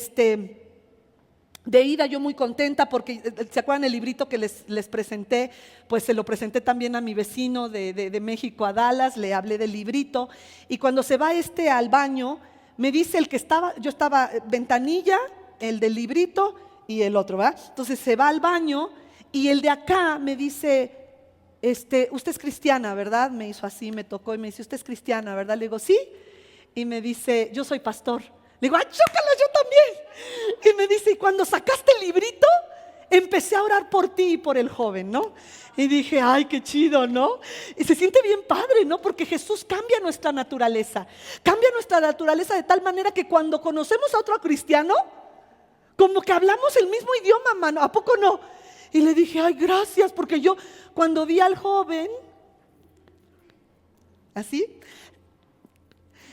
de ida yo muy contenta porque, ¿se acuerdan el librito que les presenté? Pues se lo presenté también a mi vecino de México, a Dallas, le hablé del librito. Y cuando se va al baño, me dice el que estaba, yo estaba ventanilla, el del librito y el otro, ¿verdad? Entonces se va al baño y el de acá me dice, usted es cristiana, ¿verdad? Me hizo así, me tocó y me dice, usted es cristiana, ¿verdad? Le digo, sí. Y me dice, yo soy pastor. Le digo, ¡ay, chócala, yo también! Y me dice, y cuando sacaste el librito, empecé a orar por ti y por el joven, ¿no? Y dije, ¡ay, qué chido!, ¿no? Y se siente bien padre, ¿no? Porque Jesús cambia nuestra naturaleza. Cambia nuestra naturaleza de tal manera que cuando conocemos a otro cristiano, como que hablamos el mismo idioma, mano, ¿a poco no? Y le dije, ¡ay, gracias! Porque yo, cuando vi al joven, así,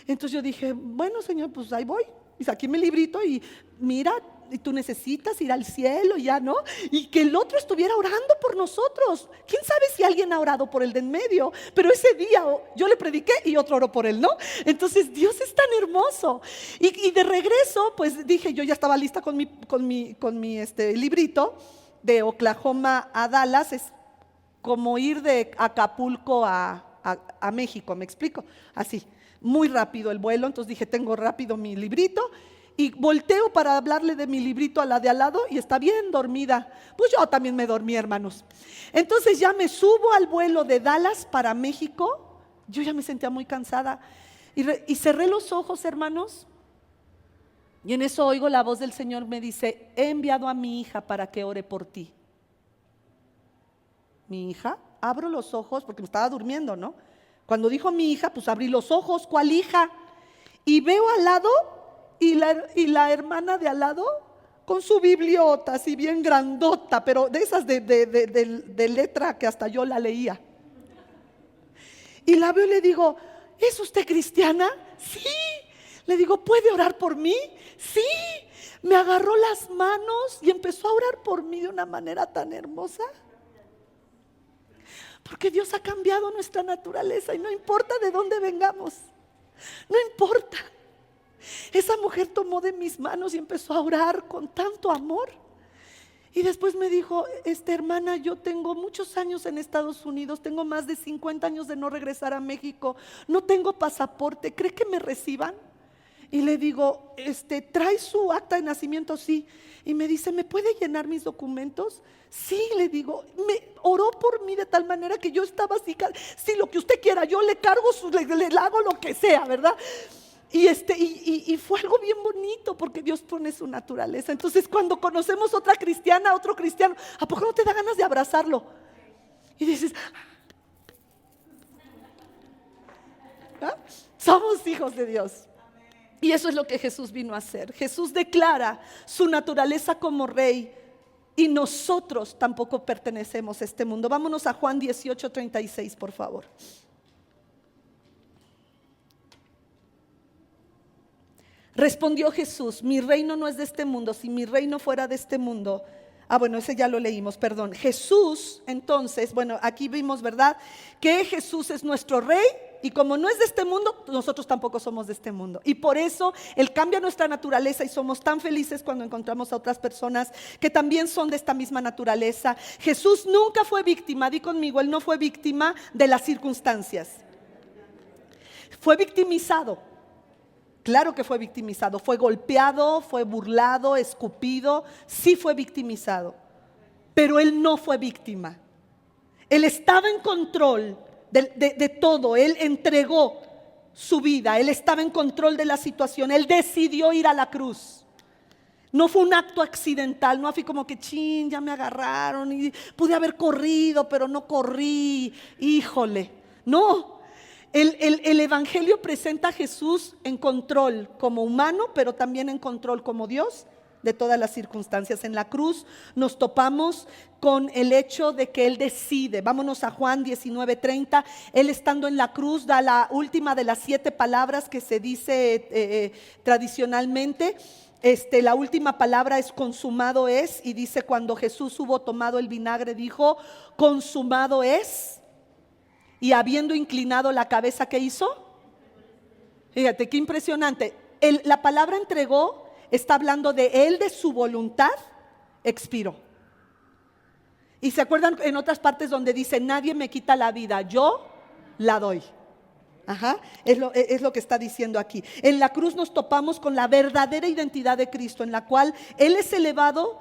entonces yo dije, bueno, Señor, pues ahí voy. Y saqué mi librito y mira, y tú necesitas ir al cielo, ya, ¿no? Y que el otro estuviera orando por nosotros. ¿Quién sabe si alguien ha orado por el de en medio? Pero ese día yo le prediqué y otro oró por él, ¿no? Entonces Dios es tan hermoso. Y de regreso, pues dije, yo ya estaba lista con mi librito de Oklahoma a Dallas. Es como ir de Acapulco a México, ¿me explico? Así. Muy rápido el vuelo, entonces dije, tengo rápido mi librito y volteo para hablarle de mi librito a la de al lado y está bien dormida. Pues yo también me dormí, hermanos. Entonces ya me subo al vuelo de Dallas para México, yo ya me sentía muy cansada y cerré los ojos, hermanos, y en eso oigo la voz del Señor, me dice, he enviado a mi hija para que ore por ti. Mi hija, abro los ojos porque me estaba durmiendo, ¿no? Cuando dijo mi hija, pues abrí los ojos, ¿cuál hija? Y veo al lado, y la hermana de al lado, con su bibliota, así bien grandota, pero de esas de letra que hasta yo la leía. Y la veo y le digo, ¿es usted cristiana? Sí. Le digo, ¿puede orar por mí? Sí. Me agarró las manos y empezó a orar por mí de una manera tan hermosa. Porque Dios ha cambiado nuestra naturaleza y no importa de dónde vengamos, no importa. Esa mujer tomó de mis manos y empezó a orar con tanto amor. Y después me dijo, hermana, yo tengo muchos años en Estados Unidos, tengo más de 50 años de no regresar a México, no tengo pasaporte, ¿cree que me reciban? Y le digo, ¿trae su acta de nacimiento? Sí. Y me dice, ¿me puede llenar mis documentos? Sí, le digo, me oró por mí de tal manera que yo estaba así, sí, lo que usted quiera, yo le cargo, le hago lo que sea, ¿verdad? Y fue algo bien bonito porque Dios pone su naturaleza. Entonces cuando conocemos otra cristiana, otro cristiano, ¿a poco no te da ganas de abrazarlo? Y dices, ¿ah? Somos hijos de Dios. Y eso es lo que Jesús vino a hacer. Jesús declara su naturaleza como rey y nosotros tampoco pertenecemos a este mundo. Vámonos a Juan 18:36, por favor. Respondió Jesús, mi reino no es de este mundo, si mi reino fuera de este mundo. Bueno, ese ya lo leímos, perdón. Jesús, entonces, bueno, aquí vimos, ¿verdad? Que Jesús es nuestro rey y como no es de este mundo, nosotros tampoco somos de este mundo. Y por eso Él cambia nuestra naturaleza y somos tan felices cuando encontramos a otras personas que también son de esta misma naturaleza. Jesús nunca fue víctima, di conmigo, Él no fue víctima de las circunstancias. Fue victimizado. Claro que fue victimizado, fue golpeado, fue burlado, escupido, sí fue victimizado, pero Él no fue víctima. Él estaba en control de todo, Él entregó su vida, Él estaba en control de la situación, Él decidió ir a la cruz. No fue un acto accidental, no fue como que chin, ya me agarraron y pude haber corrido, pero no corrí, híjole, no. El Evangelio presenta a Jesús en control como humano, pero también en control como Dios de todas las circunstancias. En la cruz nos topamos con el hecho de que Él decide. Vámonos a Juan 19:30. Él, estando en la cruz, da la última de las 7 palabras que se dice tradicionalmente. La última palabra es consumado es, y dice: cuando Jesús hubo tomado el vinagre, dijo: consumado es. Y habiendo inclinado la cabeza, ¿qué hizo? Fíjate qué impresionante. La palabra entregó está hablando de Él, de su voluntad, expiró. Y se acuerdan en otras partes donde dice: nadie me quita la vida, yo la doy. Ajá, es lo que está diciendo aquí. En la cruz nos topamos con la verdadera identidad de Cristo, en la cual Él es elevado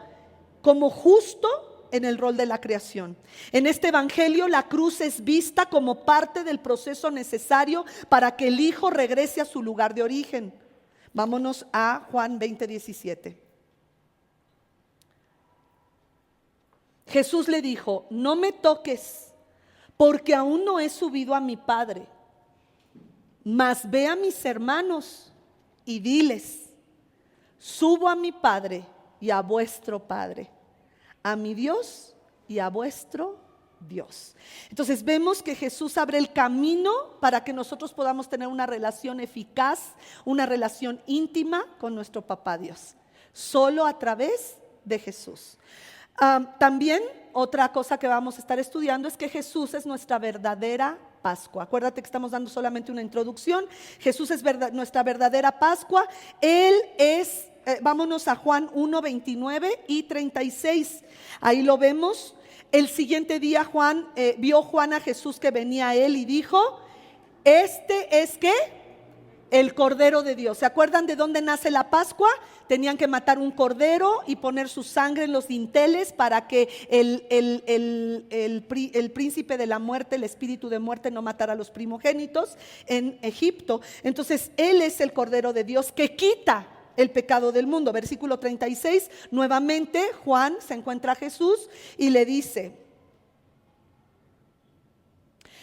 como justo en el rol de la creación. En este evangelio, la cruz es vista como parte del proceso necesario para que el Hijo regrese a su lugar de origen. Vámonos a Juan 20:17. Jesús le dijo: no me toques, porque aún no he subido a mi Padre, mas ve a mis hermanos y diles: subo a mi Padre y a vuestro Padre, a mi Dios y a vuestro Dios. Entonces vemos que Jesús abre el camino para que nosotros podamos tener una relación eficaz, una relación íntima con nuestro Papá Dios, solo a través de Jesús. También otra cosa que vamos a estar estudiando es que Jesús es nuestra verdadera Pascua. Acuérdate que estamos dando solamente una introducción. Jesús es nuestra verdadera Pascua. Él es, vámonos a Juan 1:29 y 36. Ahí lo vemos. El siguiente día vio Juan a Jesús que venía a él y dijo: este es ¿qué? El Cordero de Dios. ¿Se acuerdan de dónde nace la Pascua? Tenían que matar un cordero y poner su sangre en los dinteles para que el príncipe de la muerte, el espíritu de muerte, no matara a los primogénitos en Egipto. Entonces Él es el Cordero de Dios que quita el pecado del mundo. Versículo 36, nuevamente Juan se encuentra a Jesús y le dice: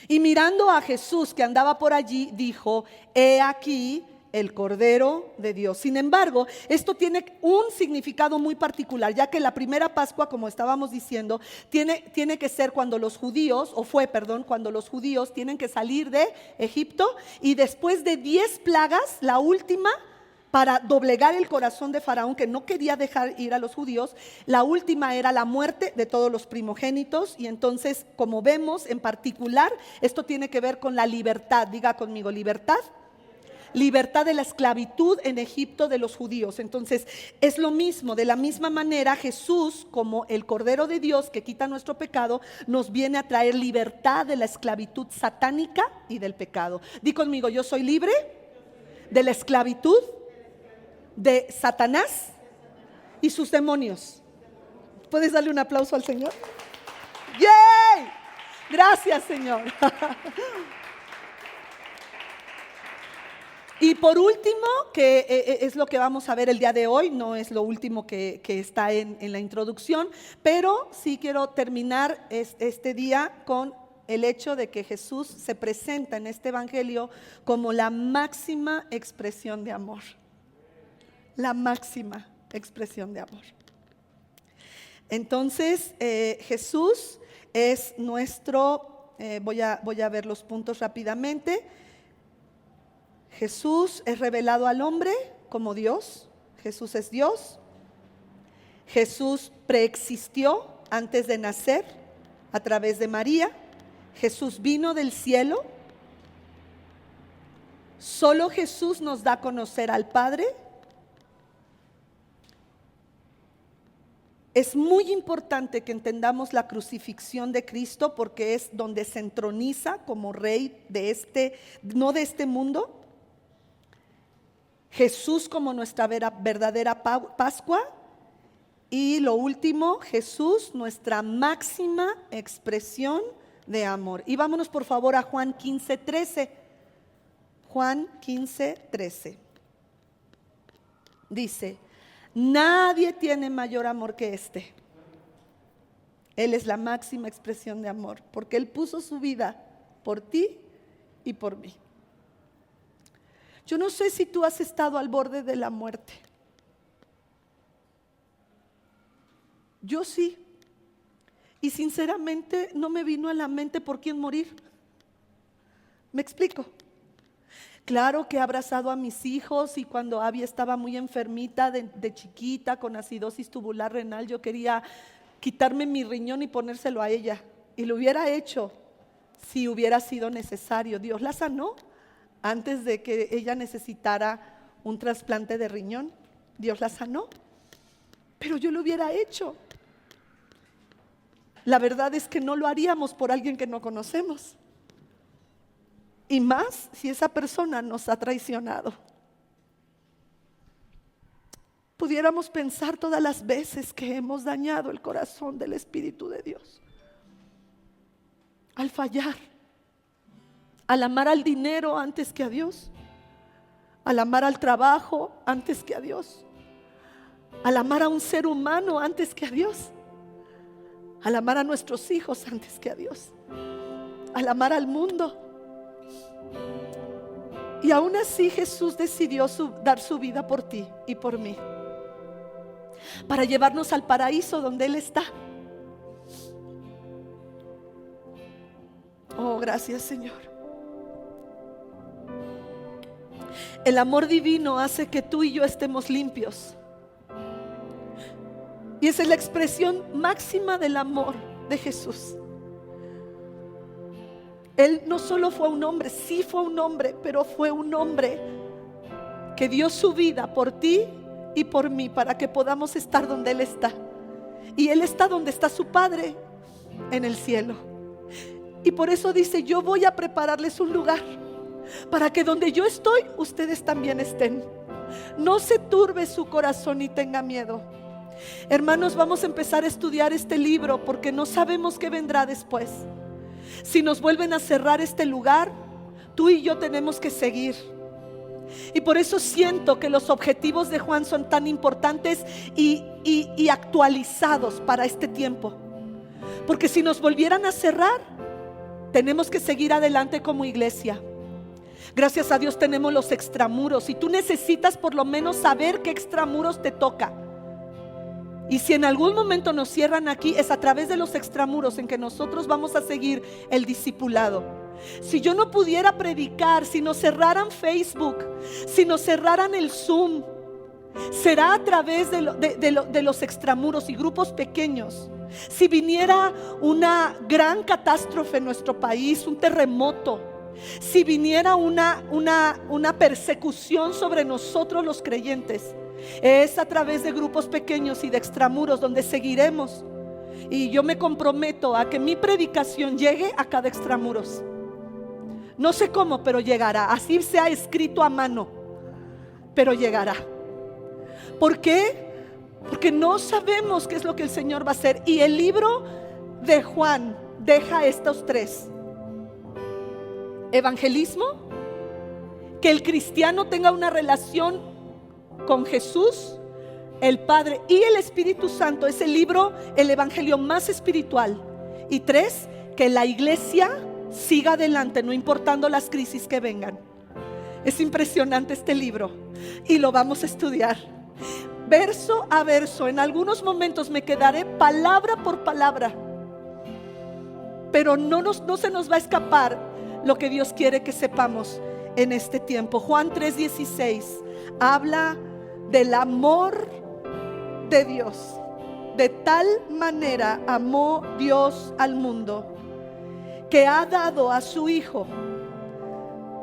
y mirando a Jesús que andaba por allí, dijo: he aquí el Cordero de Dios. Sin embargo, esto tiene un significado muy particular, ya que la primera Pascua, como estábamos diciendo, tiene que ser cuando los judíos, cuando los judíos tienen que salir de Egipto, y después de 10 plagas, la última, para doblegar el corazón de Faraón, que no quería dejar ir a los judíos, la última era la muerte de todos los primogénitos. Y entonces, como vemos en particular, esto tiene que ver con la libertad. Diga conmigo: libertad. Libertad de la esclavitud en Egipto de los judíos. Entonces es lo mismo, de la misma manera Jesús, como el Cordero de Dios que quita nuestro pecado, nos viene a traer libertad de la esclavitud satánica y del pecado. Di conmigo: yo soy libre de la esclavitud de Satanás y sus demonios. ¿Puedes darle un aplauso al Señor? ¡Yay! Gracias, Señor. Y por último, que es lo que vamos a ver el día de hoy, no es lo último que está en la introducción, pero sí quiero terminar este día con el hecho de que Jesús se presenta en este evangelio como la máxima expresión de amor. La máxima expresión de amor. Entonces, Jesús es nuestro, voy a ver los puntos rápidamente. Jesús es revelado al hombre como Dios. Jesús es Dios. Jesús preexistió antes de nacer a través de María. Jesús vino del cielo. Solo Jesús nos da a conocer al Padre. Es muy importante que entendamos la crucifixión de Cristo, porque es donde se entroniza como rey no de este mundo. Jesús como nuestra verdadera Pascua. Y lo último, Jesús, nuestra máxima expresión de amor. Y vámonos por favor a Juan 15:13. Juan 15:13. Dice: nadie tiene mayor amor que este. Él es la máxima expresión de amor, porque Él puso su vida por ti y por mí. Yo no sé si tú has estado al borde de la muerte. Yo sí. Y sinceramente no me vino a la mente por quién morir. ¿Me explico? Claro que he abrazado a mis hijos y cuando Abby estaba muy enfermita de chiquita con acidosis tubular renal, yo quería quitarme mi riñón y ponérselo a ella. Y lo hubiera hecho si hubiera sido necesario. Dios la sanó antes de que ella necesitara un trasplante de riñón. Dios la sanó. Pero yo lo hubiera hecho. La verdad es que no lo haríamos por alguien que no conocemos. Y más si esa persona nos ha traicionado. Pudiéramos pensar todas las veces que hemos dañado el corazón del Espíritu de Dios. Al fallar, al amar al dinero antes que a Dios, al amar al trabajo antes que a Dios, al amar a un ser humano antes que a Dios, al amar a nuestros hijos antes que a Dios, al amar al mundo. Y aún así Jesús decidió dar su vida por ti y por mí, para llevarnos al paraíso donde Él está. Oh, gracias, Señor. El amor divino hace que tú y yo estemos limpios. Y esa es la expresión máxima del amor de Jesús. Él no solo fue un hombre, sí fue un hombre, pero fue un hombre que dio su vida por ti y por mí para que podamos estar donde Él está. Y Él está donde está su Padre, en el cielo. Y por eso dice: yo voy a prepararles un lugar para que donde yo estoy, ustedes también estén. No se turbe su corazón ni tenga miedo. Hermanos, vamos a empezar a estudiar este libro porque no sabemos qué vendrá después. Si nos vuelven a cerrar este lugar, tú y yo tenemos que seguir. Y por eso siento que los objetivos de Juan son tan importantes y actualizados para este tiempo. Porque si nos volvieran a cerrar, tenemos que seguir adelante como iglesia. Gracias a Dios tenemos los extramuros y tú necesitas por lo menos saber qué extramuros te toca. Y si en algún momento nos cierran aquí, es a través de los extramuros en que nosotros vamos a seguir el discipulado. Si yo no pudiera predicar, si nos cerraran Facebook, si nos cerraran el Zoom, será a través de los extramuros y grupos pequeños. Si viniera una gran catástrofe en nuestro país, un terremoto, si viniera una persecución sobre nosotros los creyentes, es a través de grupos pequeños y de extramuros donde seguiremos. Y yo me comprometo a que mi predicación llegue a cada extramuros. No sé cómo, pero llegará. Así sea escrito a mano, pero llegará. ¿Por qué? Porque no sabemos qué es lo que el Señor va a hacer. Y el libro de Juan deja estos tres: evangelismo, que el cristiano tenga una relación con Jesús, el Padre y el Espíritu Santo. Es el libro, el evangelio más espiritual. Y tres, que la iglesia siga adelante, no importando las crisis que vengan. Es impresionante este libro y lo vamos a estudiar verso a verso. En algunos momentos me quedaré palabra por palabra, pero no se nos va a escapar lo que Dios quiere que sepamos en este tiempo. Juan 3:16 habla del amor de Dios. De tal manera amó Dios al mundo, que ha dado a su Hijo,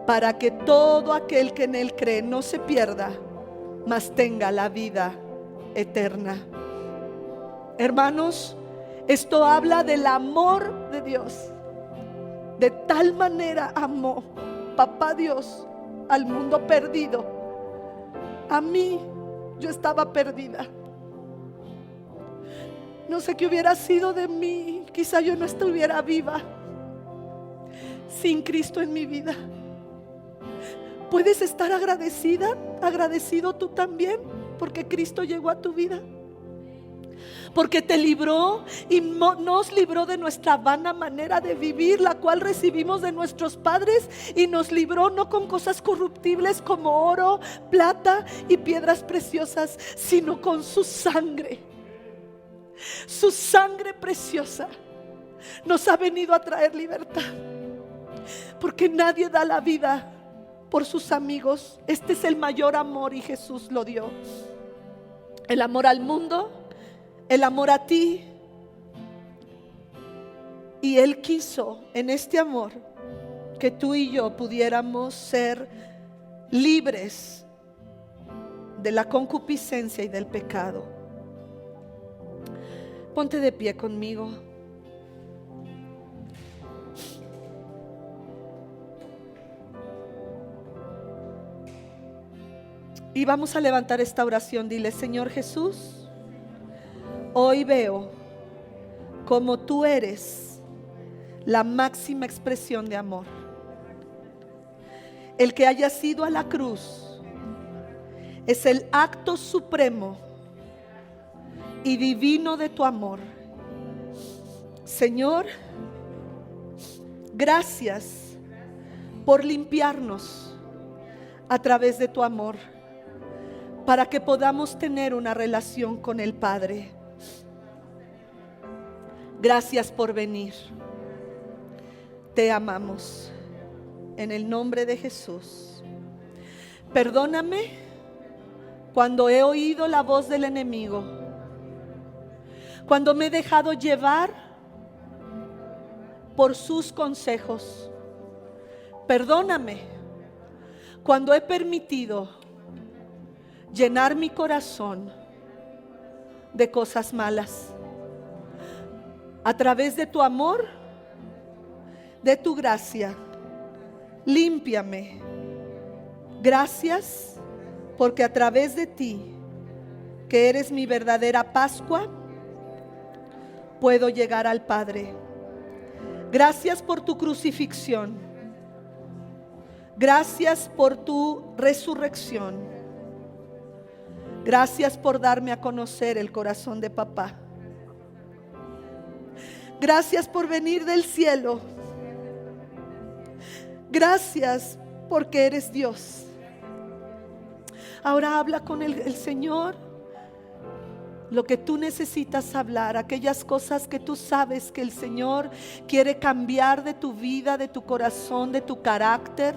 para que todo aquel que en Él cree no se pierda, mas tenga la vida eterna. Hermanos, esto habla del amor de Dios. De tal manera amó Papá Dios al mundo perdido. A mí, yo estaba perdida. No sé qué hubiera sido de mí. Quizá yo no estuviera viva sin Cristo en mi vida. ¿Puedes estar agradecida, agradecido tú también? Porque Cristo llegó a tu vida, porque te libró y nos libró de nuestra vana manera de vivir, la cual recibimos de nuestros padres, y nos libró no con cosas corruptibles como oro, plata y piedras preciosas, sino con su sangre. Su sangre preciosa nos ha venido a traer libertad. Porque nadie da la vida por sus amigos. Este es el mayor amor y Jesús lo dio. El amor al mundo, el amor a ti. Y Él quiso en este amor que tú y yo pudiéramos ser libres de la concupiscencia y del pecado. Ponte de pie conmigo. Y vamos a levantar esta oración. Dile: Señor Jesús, hoy veo cómo tú eres la máxima expresión de amor. El que hayas ido a la cruz es el acto supremo y divino de tu amor. Señor, gracias por limpiarnos a través de tu amor, para que podamos tener una relación con el Padre. Gracias por venir. Te amamos. En el nombre de Jesús. Perdóname cuando he oído la voz del enemigo, cuando me he dejado llevar por sus consejos. Perdóname cuando he permitido llenar mi corazón de cosas malas. A través de tu amor, de tu gracia, límpiame. Gracias porque a través de ti, que eres mi verdadera Pascua, puedo llegar al Padre. Gracias por tu crucifixión. Gracias por tu resurrección. Gracias por darme a conocer el corazón de papá. Gracias por venir del cielo. Gracias porque eres Dios. Ahora habla con el Señor lo que tú necesitas hablar, aquellas cosas que tú sabes que el Señor quiere cambiar de tu vida, de tu corazón, de tu carácter.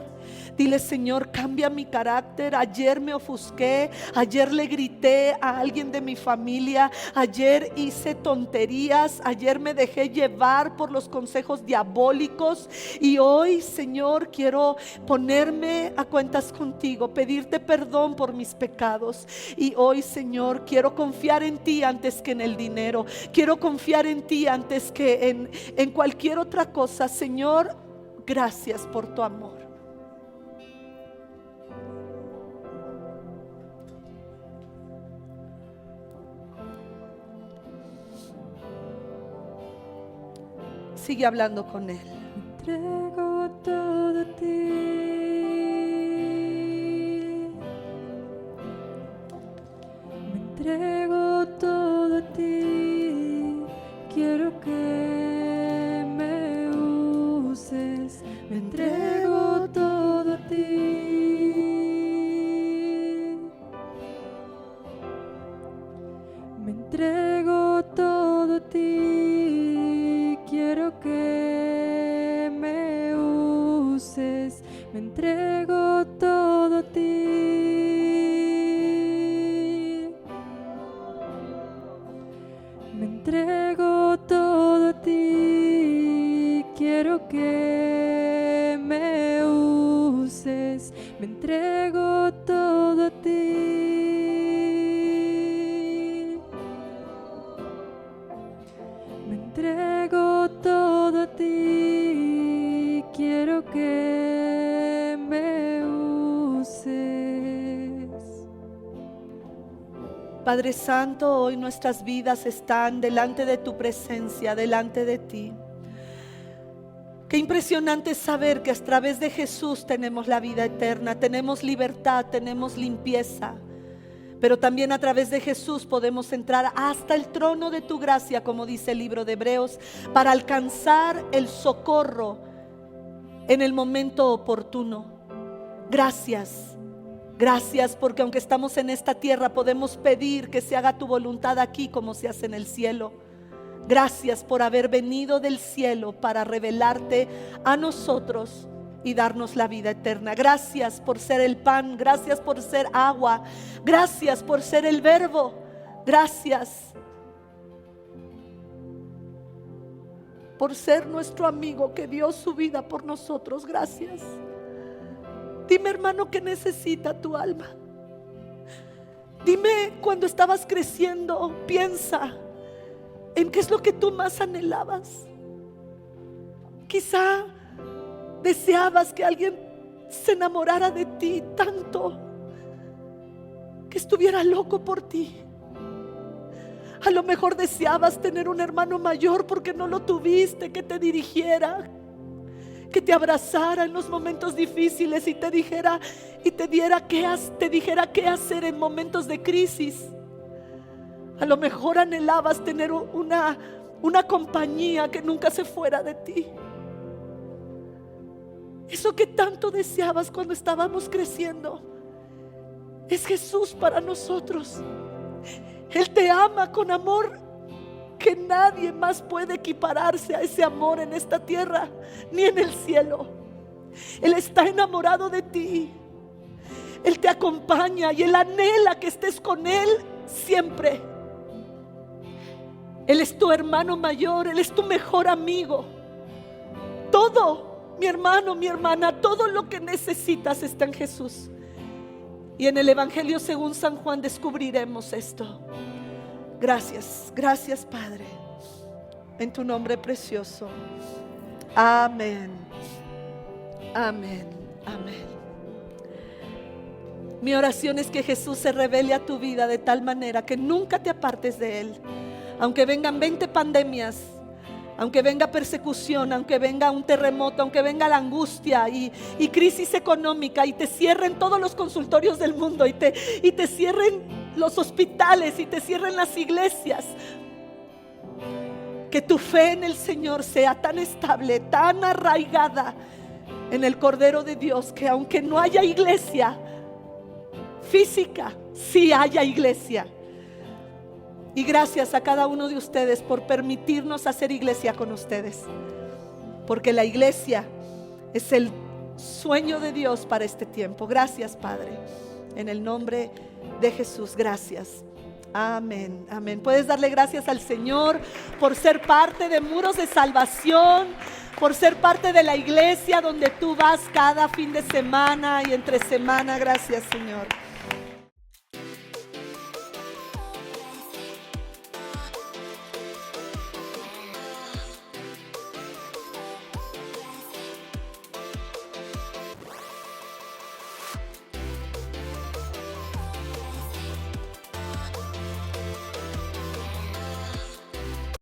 Dile: Señor, cambia mi carácter. Ayer me ofusqué, ayer le grité a alguien de mi familia, ayer hice tonterías, ayer me dejé llevar por los consejos diabólicos, y hoy, Señor, quiero ponerme a cuentas contigo, pedirte perdón por mis pecados. Y hoy, Señor, quiero confiar en ti antes que en el dinero. Quiero confiar en ti antes que en cualquier otra cosa. Señor, gracias por tu amor. Sigue hablando con Él. Entrego todo a ti. Me entrego todo a ti. Quiero que me uses. Me entrego todo a ti. Me entrego todo a ti. Quiero que me uses. Me entrego todo a ti. Me entrego todo a ti. Quiero que me uses. Me entrego todo a ti. Me entrego todo a ti. Quiero que me uses. Padre Santo, hoy nuestras vidas están delante de tu presencia, delante de ti. Qué impresionante es saber que a través de Jesús tenemos la vida eterna, tenemos libertad, tenemos limpieza. Pero también a través de Jesús podemos entrar hasta el trono de tu gracia, como dice el libro de Hebreos, para alcanzar el socorro en el momento oportuno. Gracias, Gracias porque aunque estamos en esta tierra podemos pedir que se haga tu voluntad aquí como se hace en el cielo. Gracias por haber venido del cielo para revelarte a nosotros y darnos la vida eterna. Gracias por ser el pan, gracias por ser agua, gracias por ser el verbo. Gracias por ser nuestro amigo que dio su vida por nosotros. Gracias. Dime, hermano, ¿qué necesita tu alma? Dime, cuando estabas creciendo, piensa en qué es lo que tú más anhelabas. Quizá deseabas que alguien se enamorara de ti tanto, que estuviera loco por ti. A lo mejor deseabas tener un hermano mayor porque no lo tuviste, que te dirigiera, que te abrazara en los momentos difíciles y te dijera qué hacer en momentos de crisis. A lo mejor anhelabas tener una compañía que nunca se fuera de ti. Eso que tanto deseabas cuando estábamos creciendo es Jesús para nosotros. Él te ama con amor que nadie más puede equipararse a ese amor en esta tierra ni en el cielo. Él está enamorado de ti. Él te acompaña y Él anhela que estés con Él siempre. Él es tu hermano mayor, Él es tu mejor amigo. Todo, mi hermano, mi hermana, todo lo que necesitas está en Jesús. Y en el Evangelio según San Juan descubriremos esto. Gracias, gracias Padre, en tu nombre precioso. Amén, amén, amén. Mi oración es que Jesús se revele a tu vida de tal manera que nunca te apartes de Él. Aunque vengan 20 pandemias, aunque venga persecución, aunque venga un terremoto, aunque venga la angustia y crisis económica y te cierren todos los consultorios del mundo y te cierren los hospitales y te cierren las iglesias, que tu fe en el Señor sea tan estable, tan arraigada en el Cordero de Dios, que aunque no haya iglesia física, sí haya iglesia. Y gracias a cada uno de ustedes por permitirnos hacer iglesia con ustedes, porque la iglesia es el sueño de Dios para este tiempo. Gracias, Padre, en el nombre de Jesús, gracias. Amén, amén. Puedes darle gracias al Señor por ser parte de Muros de Salvación, por ser parte de la iglesia donde tú vas cada fin de semana y entre semana. Gracias, Señor.